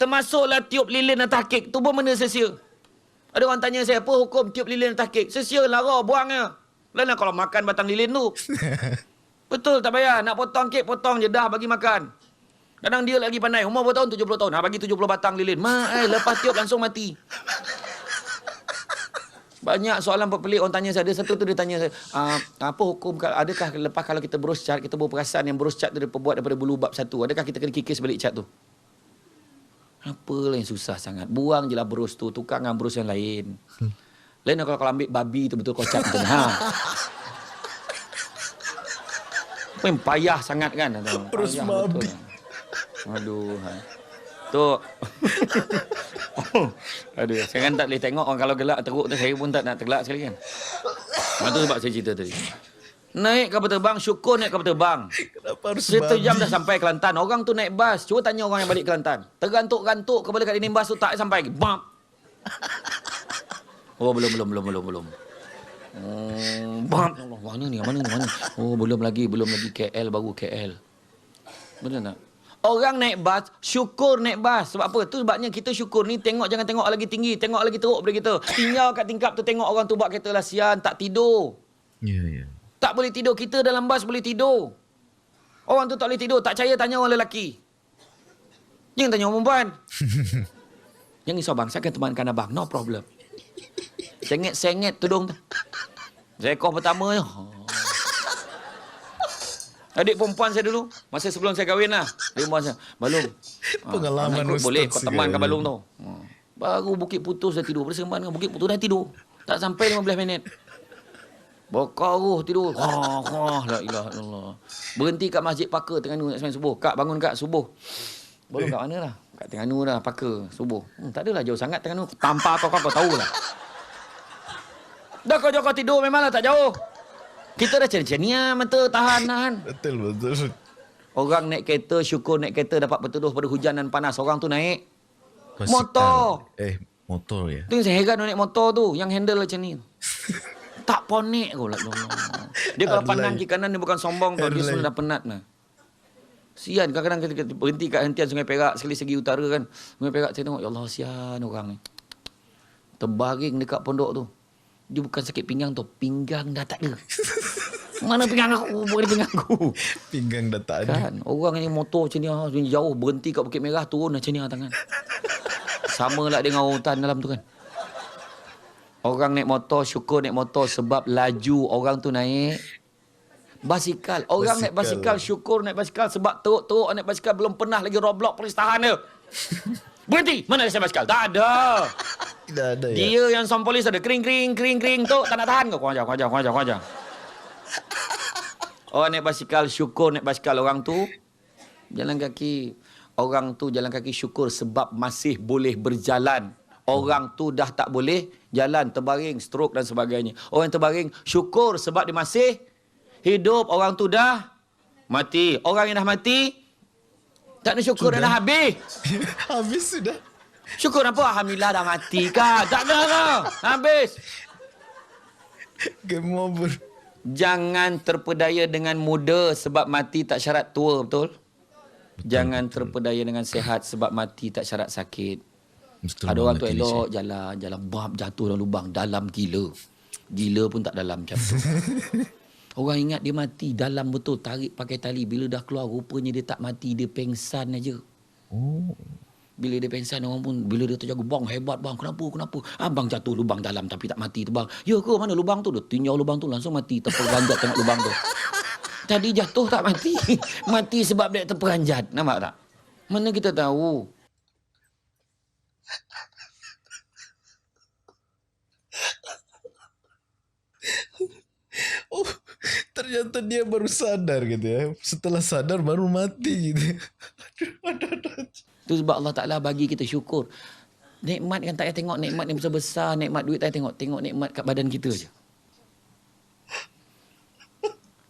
Termasuklah tiup lilin atas kek. Tu pun benda sesia. Ada orang tanya saya, apa hukum tiup lilin atas kek? Sesia lah kau, buangnya. Lain kalau makan batang lilin tu. Betul, tak payah. Nak potong kek, potong je. Dah, bagi makan. Kadang dia lagi pandai. Umur berapa tahun? 70 tahun. Bagi 70 batang lilin. Lepas tiup langsung mati. Banyak soalan pelik orang tanya saya. Ada satu tu dia tanya saya, apa hukum, adakah lepas kalau kita berus cat, kita berperasan yang berus cat tu dia perbuat daripada bulu bab satu. Adakah kita kena kikis balik cat tu? Apalah yang susah sangat. Buang je lah berus tu. Tukar dengan berus yang lain. Lain kalau ambil babi tu betul kau cat macam ni. Memang payah sangat kan. Berus babi. Aduh. Tu. Aduh, sekarang tak boleh tengok orang kalau gelak teruk tu. Saya pun tak nak tergelak sekali kan. Itu sebab saya cerita tadi. Naik kapal terbang, syukur naik kapal terbang. Kenapa harus 1 jam dah sampai Kelantan. Orang tu naik bas. Cuba tanya orang yang balik Kelantan. Tergantuk-gantuk kepala kat dinding bas tu tak sampai lagi. Bam. Oh, belum. Bam. Allah, mana ni? Oh, belum lagi KL, baru KL. Benar tak? Orang naik bas, syukur naik bas. Sebab apa? Tu sebabnya kita syukur ni jangan tengok lagi tinggi, tengok lagi teruk daripada kita. Tinggal kat tingkap tu tengok orang tu buat kereta lasian, tak tidur. Ya. Tak boleh tidur. Kita dalam bas boleh tidur. Orang tu tak boleh tidur. Tak percaya tanya orang lelaki. Jangan tanya orang perempuan. Jangan risau bang, saya akan temankan abang. No problem. Sengit tudung tu. Seekor pertama je. Adik perempuan saya dulu, masa sebelum saya kahwin lah. Adik perempuan saya, Balung. Pengalaman boleh, kau temankan Balung tu. Baru Bukit Putus dah tidur. Bersemban dengan Bukit Putus dah tidur. Tak sampai 15 minit. Bokaruh tidur. La ilaha illallah. Berhenti kat Masjid Paka Terengganu nak sembahyang subuh. Kak bangun kak subuh. Baru kat mana lah? Kat Terengganu lah Paka subuh. Tak adalah jauh sangat Terengganu. Tanpa kau tahulah. Dah kau tidur memanglah tak jauh. Kita dah cerita mata tahan. Betul. Orang naik kereta, syukur naik kereta dapat berteduh pada hujan dan panas. Orang tu naik Basikal. motor. Motor ya. Tu yang saya heran naik motor tu. Yang handle macam ni. Tak ponik kau lah. Dia kalau pandang kiri kanan dia bukan sombong tau. Dia sebenarnya dah penat lah. Sian. Kadang-kadang kita berhenti kat hentian Sungai Perak. Sekali segi utara kan. Sungai Perak saya tengok. Ya Allah sian orang ni. Terbaring dekat pondok tu. Dia bukan sakit pinggang tu. Pinggang dah tak ada. Mana pinggang aku? Bukan pinggang aku. Pinggang dah tak ada. Kan? Orang yang motor macam ni jauh. Berhenti kat Bukit Merah. Turun macam ni tangan. Sama lah dengan hutan dalam tu kan. Orang naik motor, syukur naik motor sebab laju. Orang tu naik basikal. Orang naik basikal, syukur naik basikal sebab teruk-teruk naik basikal. Belum pernah lagi roadblock polis tahan dia. Berhenti. Mana ada basikal? Tak ada. Tidak ada ya. Dia yang som polis ada kering tu. Tak nak tahan ke? Kau ajar. Orang naik basikal, syukur naik basikal. Orang tu jalan kaki. Orang tu jalan kaki syukur sebab masih boleh berjalan. Orang tu dah tak boleh jalan, terbaring, stroke dan sebagainya. Orang terbaring syukur sebab dia masih hidup. Orang tu dah mati. Orang yang dah mati tak nak syukur dah habis. Habis sudah. Syukur apa? Alhamdulillah dah mati kan? Tak ada lah. Habis. Game over. Jangan terpedaya dengan muda sebab mati tak syarat tua, betul? Jangan terpedaya dengan sehat sebab mati tak syarat sakit. Betul. Ada orang tu elok jalan bab jatuh dalam lubang dalam gila. Gila pun tak dalam macam tu. Orang ingat dia mati dalam betul, tarik pakai tali. Bila dah keluar rupanya dia tak mati, dia pengsan aja. Oh. Bila dia pengsan orang pun bila dia terjaga, bang hebat bang, kenapa? Abang jatuh lubang dalam tapi tak mati tu bang. Ya ke mana lubang tu? Dia tinjau lubang tu langsung mati, terperanjat tengok lubang tu. Tadi jatuh tak mati. Mati sebab dia terperanjat. Nampak tak? Mana kita tahu? Oh, ternyata dia baru sadar gitu ya. Setelah sadar baru mati gitu. Aduh. Itu sebab Allah Ta'ala bagi kita syukur. Nikmat kan tak payah tengok nikmat yang besar-besar, nikmat duit tak payah tengok nikmat kat badan kita je.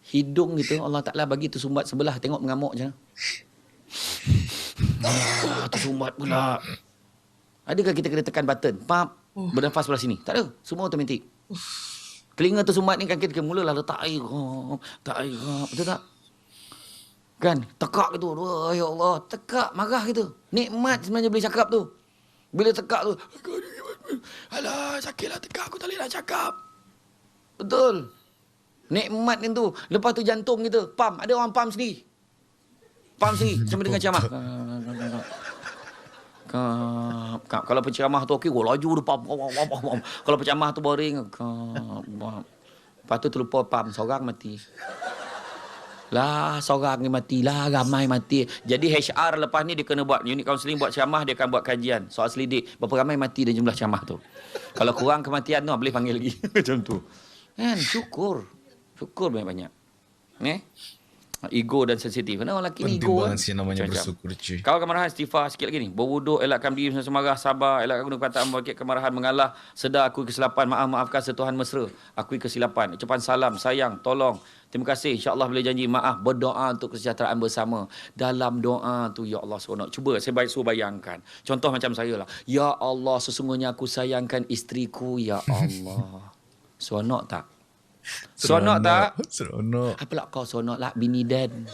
Hidung gitu Allah Ta'ala bagi tersumbat sebelah, tengok mengamuk je. Tersumbat pula. Adakah kita kena tekan button? Pap, bernafas sebelah sini. Tak ada, semua automatik. Telinga tersumbat ni kan kita mulalah letak air. Tak air, betul tak? Kan, tekak gitu. Oh, ya Allah, tekak, marah gitu. Nikmat sebenarnya boleh cakap tu. Bila tekak tu, alah, sakitlah tekak, aku tak boleh nak cakap. Betul. Nikmat kan tu. Lepas tu jantung kita, pam. Ada orang pam sendiri. Pam sendiri, sama dengan ceramah. Kalau penceramah tu okey, laju dia pam. Kalau penceramah tu boring, lepas tu terlupa pam, seorang mati. Lah, seorang ni mati. Lah, ramai mati. Jadi HR lepas ni dia kena buat unit kaunseling, buat ceramah, dia akan buat kajian. Soal selidik. Berapa ramai mati dan jumlah ceramah tu. Kalau kurang kematian tu, boleh panggil lagi. Macam tu. Kan, syukur. Syukur banyak-banyak. Ego dan sensitif. Kenapa lelaki ni ego? Penting banget sih namanya bersyukur cuy. Kalau kemarahan istighfar sikit lagi ni. Berwuduk, elakkan diri semarah, sabar, elakkan guna perkataan bangkit kemarahan, mengalah, sedar akui kesilapan, maafkan setuhan mesra, akui kesilapan, ucapan salam, sayang, tolong, terima kasih, insya-Allah boleh janji, maaf, berdoa untuk kesejahteraan bersama. Dalam doa tu ya Allah seronok. Cuba saya suruh bayangkan. Contoh macam saya lah. Ya Allah, sesungguhnya aku sayangkan isteriku, ya Allah. Seronok tak? Seronok tak? Seronok. Apalah kau seronok lah bini Dan.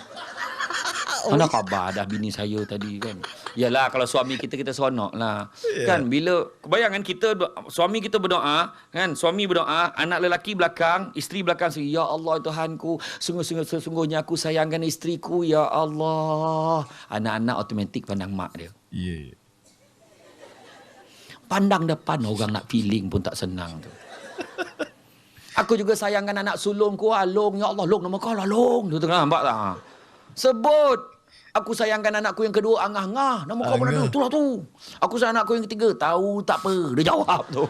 Mana khabar dah bini saya tadi kan. Yalah kalau suami kita seronok lah. Yeah. Kan bila kebayangan kita suami kita berdoa kan, suami berdoa, anak lelaki belakang, isteri belakang, ya Allah Tuhanku, sungguhnya aku sayangkan isteriku ya Allah. Anak-anak automatik pandang mak dia. Yeah. Pandang depan orang nak feeling pun tak senang tu. Aku juga sayangkan anak sulungku, Long, ya Allah, Long, nama kau lah Long. Tu tengah nampak tak? Sebut. Aku sayangkan anakku yang kedua, Angah. Nama kau mana tu? Itulah tu. Aku sayang anakku yang ketiga. Tahu tak apa. Dia jawab tu.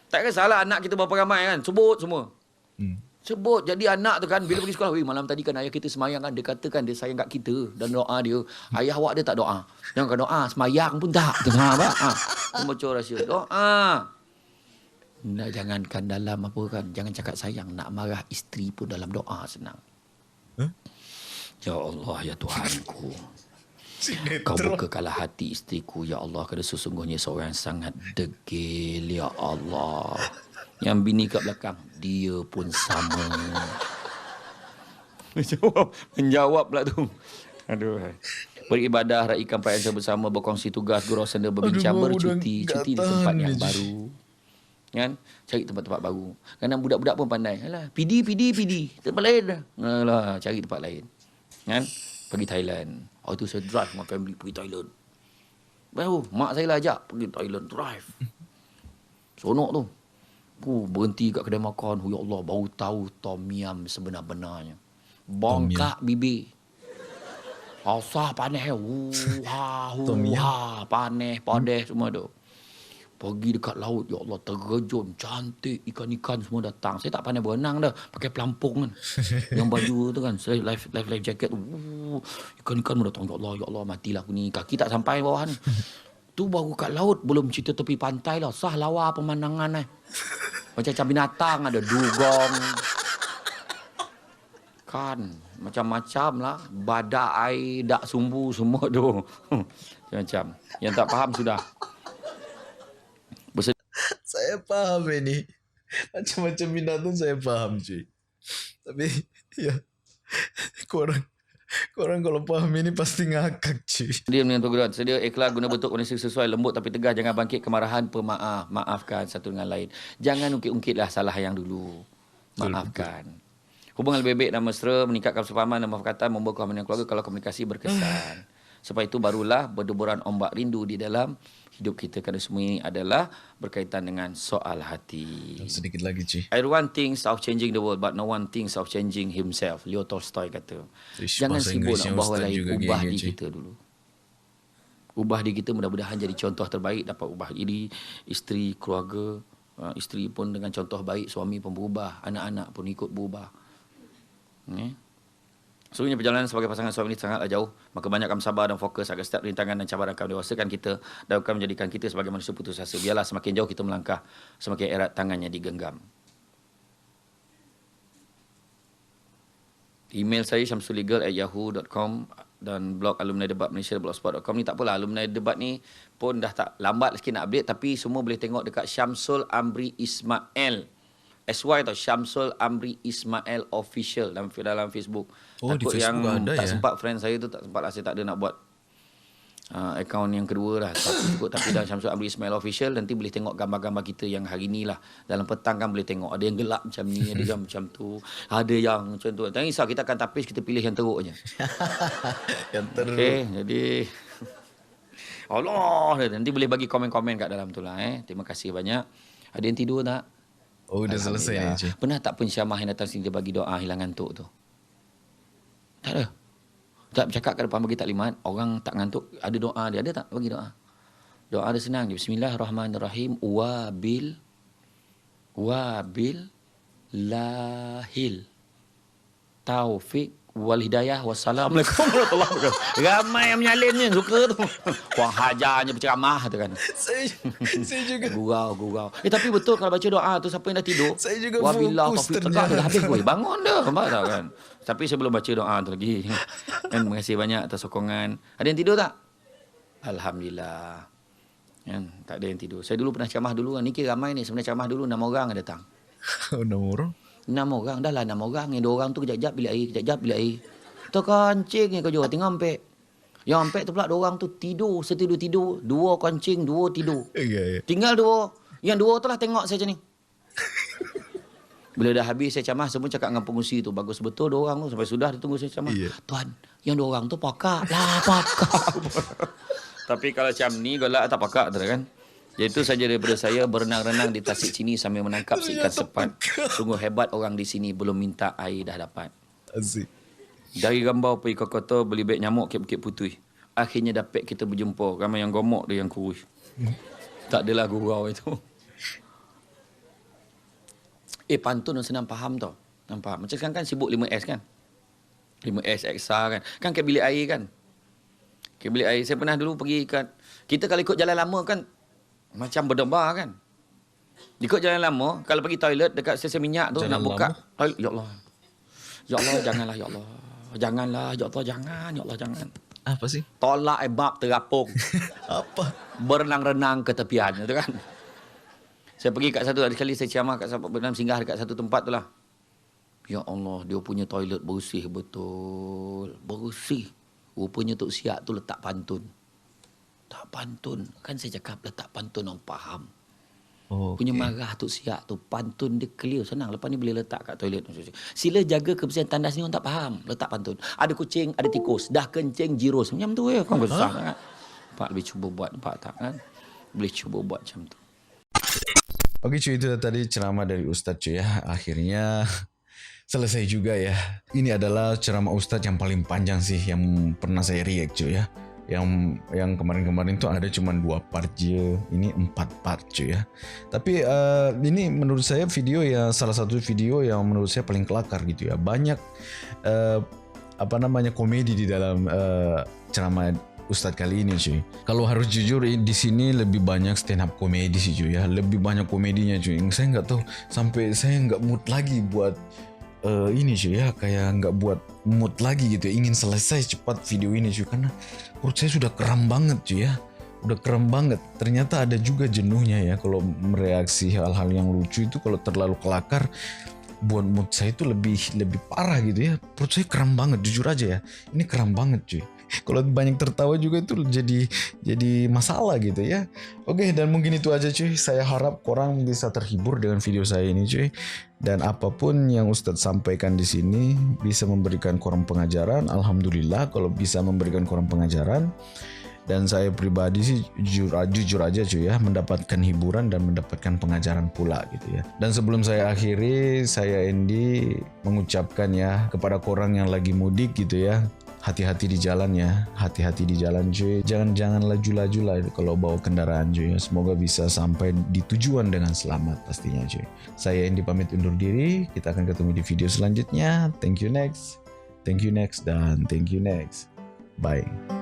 Tak kisahlah anak kita berapa ramai kan. Sebut semua. Sebut. Jadi anak tu kan bila pergi sekolah. Malam tadi kan ayah kita semayang kan. Dia katakan dia sayang kat kita. Dan doa dia. Ayah awak dia tak doa. Jangan doa. Semayang pun tak. Tengah apa? Membaca rahsia. Doa. Nah, jangankan dalam apa kan. Jangan cakap sayang. Nak marah isteri pun dalam doa senang. Ya Allah, ya Tuhanku. Kau bukakanlah hati isteriku, ya Allah. Kerana sesungguhnya seorang sangat degil, ya Allah. Yang bini kat belakang, dia pun sama. Menjawab pula tu. Aduh. Beribadah, raikan perayaan bersama, berkongsi tugas, gurau senda, berbincang, bercuti. Cuti di tempat yang baru. Kan? Cari tempat-tempat baru. Kadang budak-budak pun pandai. Alah, PD. Tempat lain dah. Alah, cari tempat lain. Kan? Pergi Thailand. Itu saya drive dengan family pergi Thailand. Baru, mak saya lah ajak pergi Thailand drive. Sonok tu. Berhenti kat kedai makan. Ya Allah, baru tahu tom yum sebenar-benarnya. Bongkak bibir. Asah panas. Panas, padas semua tu. Pergi dekat laut, ya Allah, terjun, cantik, ikan-ikan semua datang. Saya tak pandai berenang dah, pakai pelampung kan. Yang baju tu kan, saya life jacket tu. Ikan-ikan semua datang, ya Allah, matilah aku ni. Kaki tak sampai bawah ni. Tu baru kat laut, belum cerita tepi pantai lah. Sah lawa pemandangan Macam binatang, ada dugong. Kan, macam-macam lah. Badak air, dak sumbu, semua tu. Macam-macam. Yang tak faham sudah. Saya paham ini. Macam-macam binatang saya paham cuy. Tapi ya korang kalau paham ini pasti ngakak cuy. Dia menyentuh gerak. Sedia ikhlas guna bentuk kondisi sesuai, lembut tapi tegas. Jangan bangkit kemarahan, pemaaf. Maafkan satu dengan lain. Jangan ungkit-ungkitlah salah yang dulu. Maafkan. Hubungan lebih baik dan mesra, meningkatkan kesepahaman dan perkataan, membawa keharmonian keluarga kalau komunikasi berkesan. Sebab itu barulah berdeburan ombak rindu di dalam hidup kita. Kerana semua ini adalah berkaitan dengan soal hati. Sedikit lagi cuy. Everyone thinks of changing the world, but no one thinks of changing himself. Leo Tolstoy kata. Jangan sibuk nak ubah orang lain, ubah diri kita dulu. Ubah diri kita, mudah-mudahan jadi contoh terbaik. Dapat ubah diri, isteri, keluarga. Isteri pun dengan contoh baik, suami pun berubah. Anak-anak pun ikut berubah. Sesungguhnya perjalanan sebagai pasangan suami ini sangatlah jauh. Maka banyakkan sabar dan fokus agar setiap rintangan dan cabaran akan mendewasakan kita dan akan menjadikan kita sebagai manusia putus asa. Biarlah semakin jauh kita melangkah, semakin erat tangannya digenggam. Email saya syamsuligal@yahoo.com dan blog alumni debat Malaysia blogspot.com ni tak apalah. Alumni debat ni pun dah tak lambat sikit nak update, tapi semua boleh tengok dekat Syamsul Amri Ismail. SY atau Syamsul Amri Ismail Official dalam Facebook. Oh, Takut di Facebook yang ada tak ya? sempat friend saya tu tak sempat lah, saya tak ada nak buat akaun yang kedua lah. Tapi dalam Syamsul Amri Ismail Official nanti boleh tengok gambar-gambar kita yang hari ni lah. Dalam petang kan boleh tengok. Ada yang gelap macam ni, ada yang macam tu, ada yang macam tu. Tak kisah, kita akan tapis, kita pilih yang teruk je. Yang teruk. Okay, jadi Allah, nanti boleh bagi komen-komen kat dalam tu lah. Terima kasih banyak. Ada yang tidur tak? Oh, dah selesai ni cuy. Pernah tak pensyamah yang datang sini dia bagi doa hilang ngantuk tu? Tak ada. Tak bercakap kat depan bagi taklimat, orang tak ngantuk, ada doa dia. Ada tak bagi doa? Doa dia senang je. Bismillahirrahmanirrahim. Wabil lahil taufik wal hidayah. Wassalamualaikum warahmatullahi wabarakatuh. Ramai yang menyalin ni suka tu. Kurang hajarnya berceramah tu kan. Saya juga Gurau. Tapi betul kalau baca doa tu siapa yang dah tidur. Saya juga Wabillah fokus taufiq. ternyata. Dah habis gue. Bangun dah. Nampak tak kan. Tapi saya belum baca doa tu lagi. Kan, terima kasih banyak atas sokongan. Ada yang tidur tak? Alhamdulillah. Kan, tak ada yang tidur. Saya dulu pernah ceramah dulu kan. Ni kira ramai ni. Sebenarnya ceramah dulu 6 orang yang datang. 6 orang. 6 orang. Dah lah 6 orang. Yang 2 orang tu kejap-kejap bilik air. Kejap-kejap bilik air. Tu kancing yang kau jual. Tengok ampek. Yang ampek tu pula 2 orang tu tidur. Setidur-tidur. 2 kancing, 2 tidur. Ya. Tinggal 2. Yang 2 tu lah tengok saya macam ni. Bila dah habis saya ceramah, semua cakap dengan pengusi tu. Bagus betul 2 orang tu. Sampai sudah dia tunggu saya ceramah. Iya. Tuan, yang 2 orang tu pakak. Lah pakak. Tapi kalau macam ni, galak tak pakak tu kan. Itu saja daripada saya berenang-renang di Tasik sini sambil menangkap ikan sepat. Sungguh hebat orang di sini, belum minta air dah dapat. Asik. Dari Rambau pergi ke kota beli beg nyamuk kat Bukit Putui. Akhirnya dapat kita berjumpa. Ramai yang gomok dia yang kurus. Tak adalah gurau itu. Pantun senang faham tau. Nampak? Macam sekarang kan sibuk 5S kan? 5S, EXA kan? Kan kat bilik air kan? Kat bilik air. Saya pernah dulu pergi kat... Kita kalau ikut jalan lama kan, macam berdebar kan? Ikut jalan lama, kalau pergi toilet dekat stesen minyak tu, Jalan nak buka lama? toilet. Ya Allah. Ya Allah, janganlah ya Allah. Janganlah, ya Allah, jangan. Ya Allah, jangan. Apa sih? Tolak bab terapung. Apa? Berenang-renang ke tepian. Itu kan? Saya pergi kat satu, ada sekali saya ciamah kat sahabat Bernam, singgah dekat satu tempat tu lah. Ya Allah, dia punya toilet bersih betul. Bersih. Rupanya Tok Siak tu letak pantun. Tak pantun. Kan saya cakap letak pantun orang faham. Oh, Punya marah Tok Siak tu. Pantun dia clear. Senang. Lepas ni boleh letak kat toilet. Sila jaga kebersihan tandas ni orang tak faham. Letak pantun. Ada kucing, ada tikus. Dah kencing, jirus. Macam tu ya. Kan besar sangat. Nampak lebih cuba buat. Nampak tak kan? Boleh cuba buat macam tu. Oke cuy, itu tadi ceramah dari Ustadz cuy ya. Akhirnya selesai juga ya. Ini adalah ceramah Ustadz yang paling panjang sih yang pernah saya react cuy ya. Yang kemarin-kemarin tuh ada cuma 2 part aja. Ini 4 part cuy ya. Tapi ini menurut saya video ya, salah satu video yang menurut saya paling kelakar gitu ya. Banyak komedi di dalam ceramah Ustadz kali ini cuy. Kalau harus jujur di sini lebih banyak stand up komedi sih cuy ya. Lebih banyak komedinya cuy. Saya nggak tahu, sampai saya nggak mood lagi buat ini cuy ya. Kayak nggak buat mood lagi gitu ya. Ingin selesai cepat video ini cuy. Karena menurut saya sudah keram banget cuy ya. Udah keram banget. Ternyata ada juga jenuhnya ya. Kalau mereaksi hal-hal yang lucu itu kalau terlalu kelakar, buat mood saya itu lebih parah gitu ya. Menurut saya keram banget, jujur aja ya. Ini keram banget cuy. Kalau banyak tertawa juga itu jadi masalah gitu ya. Oke, dan mungkin itu aja cuy. Saya harap korang bisa terhibur dengan video saya ini cuy. Dan apapun yang Ustadz sampaikan di sini bisa memberikan korang pengajaran. Alhamdulillah kalau bisa memberikan korang pengajaran. Dan saya pribadi sih jujur aja cuy ya, mendapatkan hiburan dan mendapatkan pengajaran pula gitu ya. Dan sebelum saya akhiri, saya Andy mengucapkan ya kepada korang yang lagi mudik gitu ya, hati-hati di jalan ya, hati-hati di jalan cuy. Jangan laju-laju lah kalau bawa kendaraan cuy ya. Semoga bisa sampai di tujuan dengan selamat pastinya cuy. Saya Andy pamit undur diri. Kita akan ketemu di video selanjutnya. Thank you next, dan thank you next. Bye.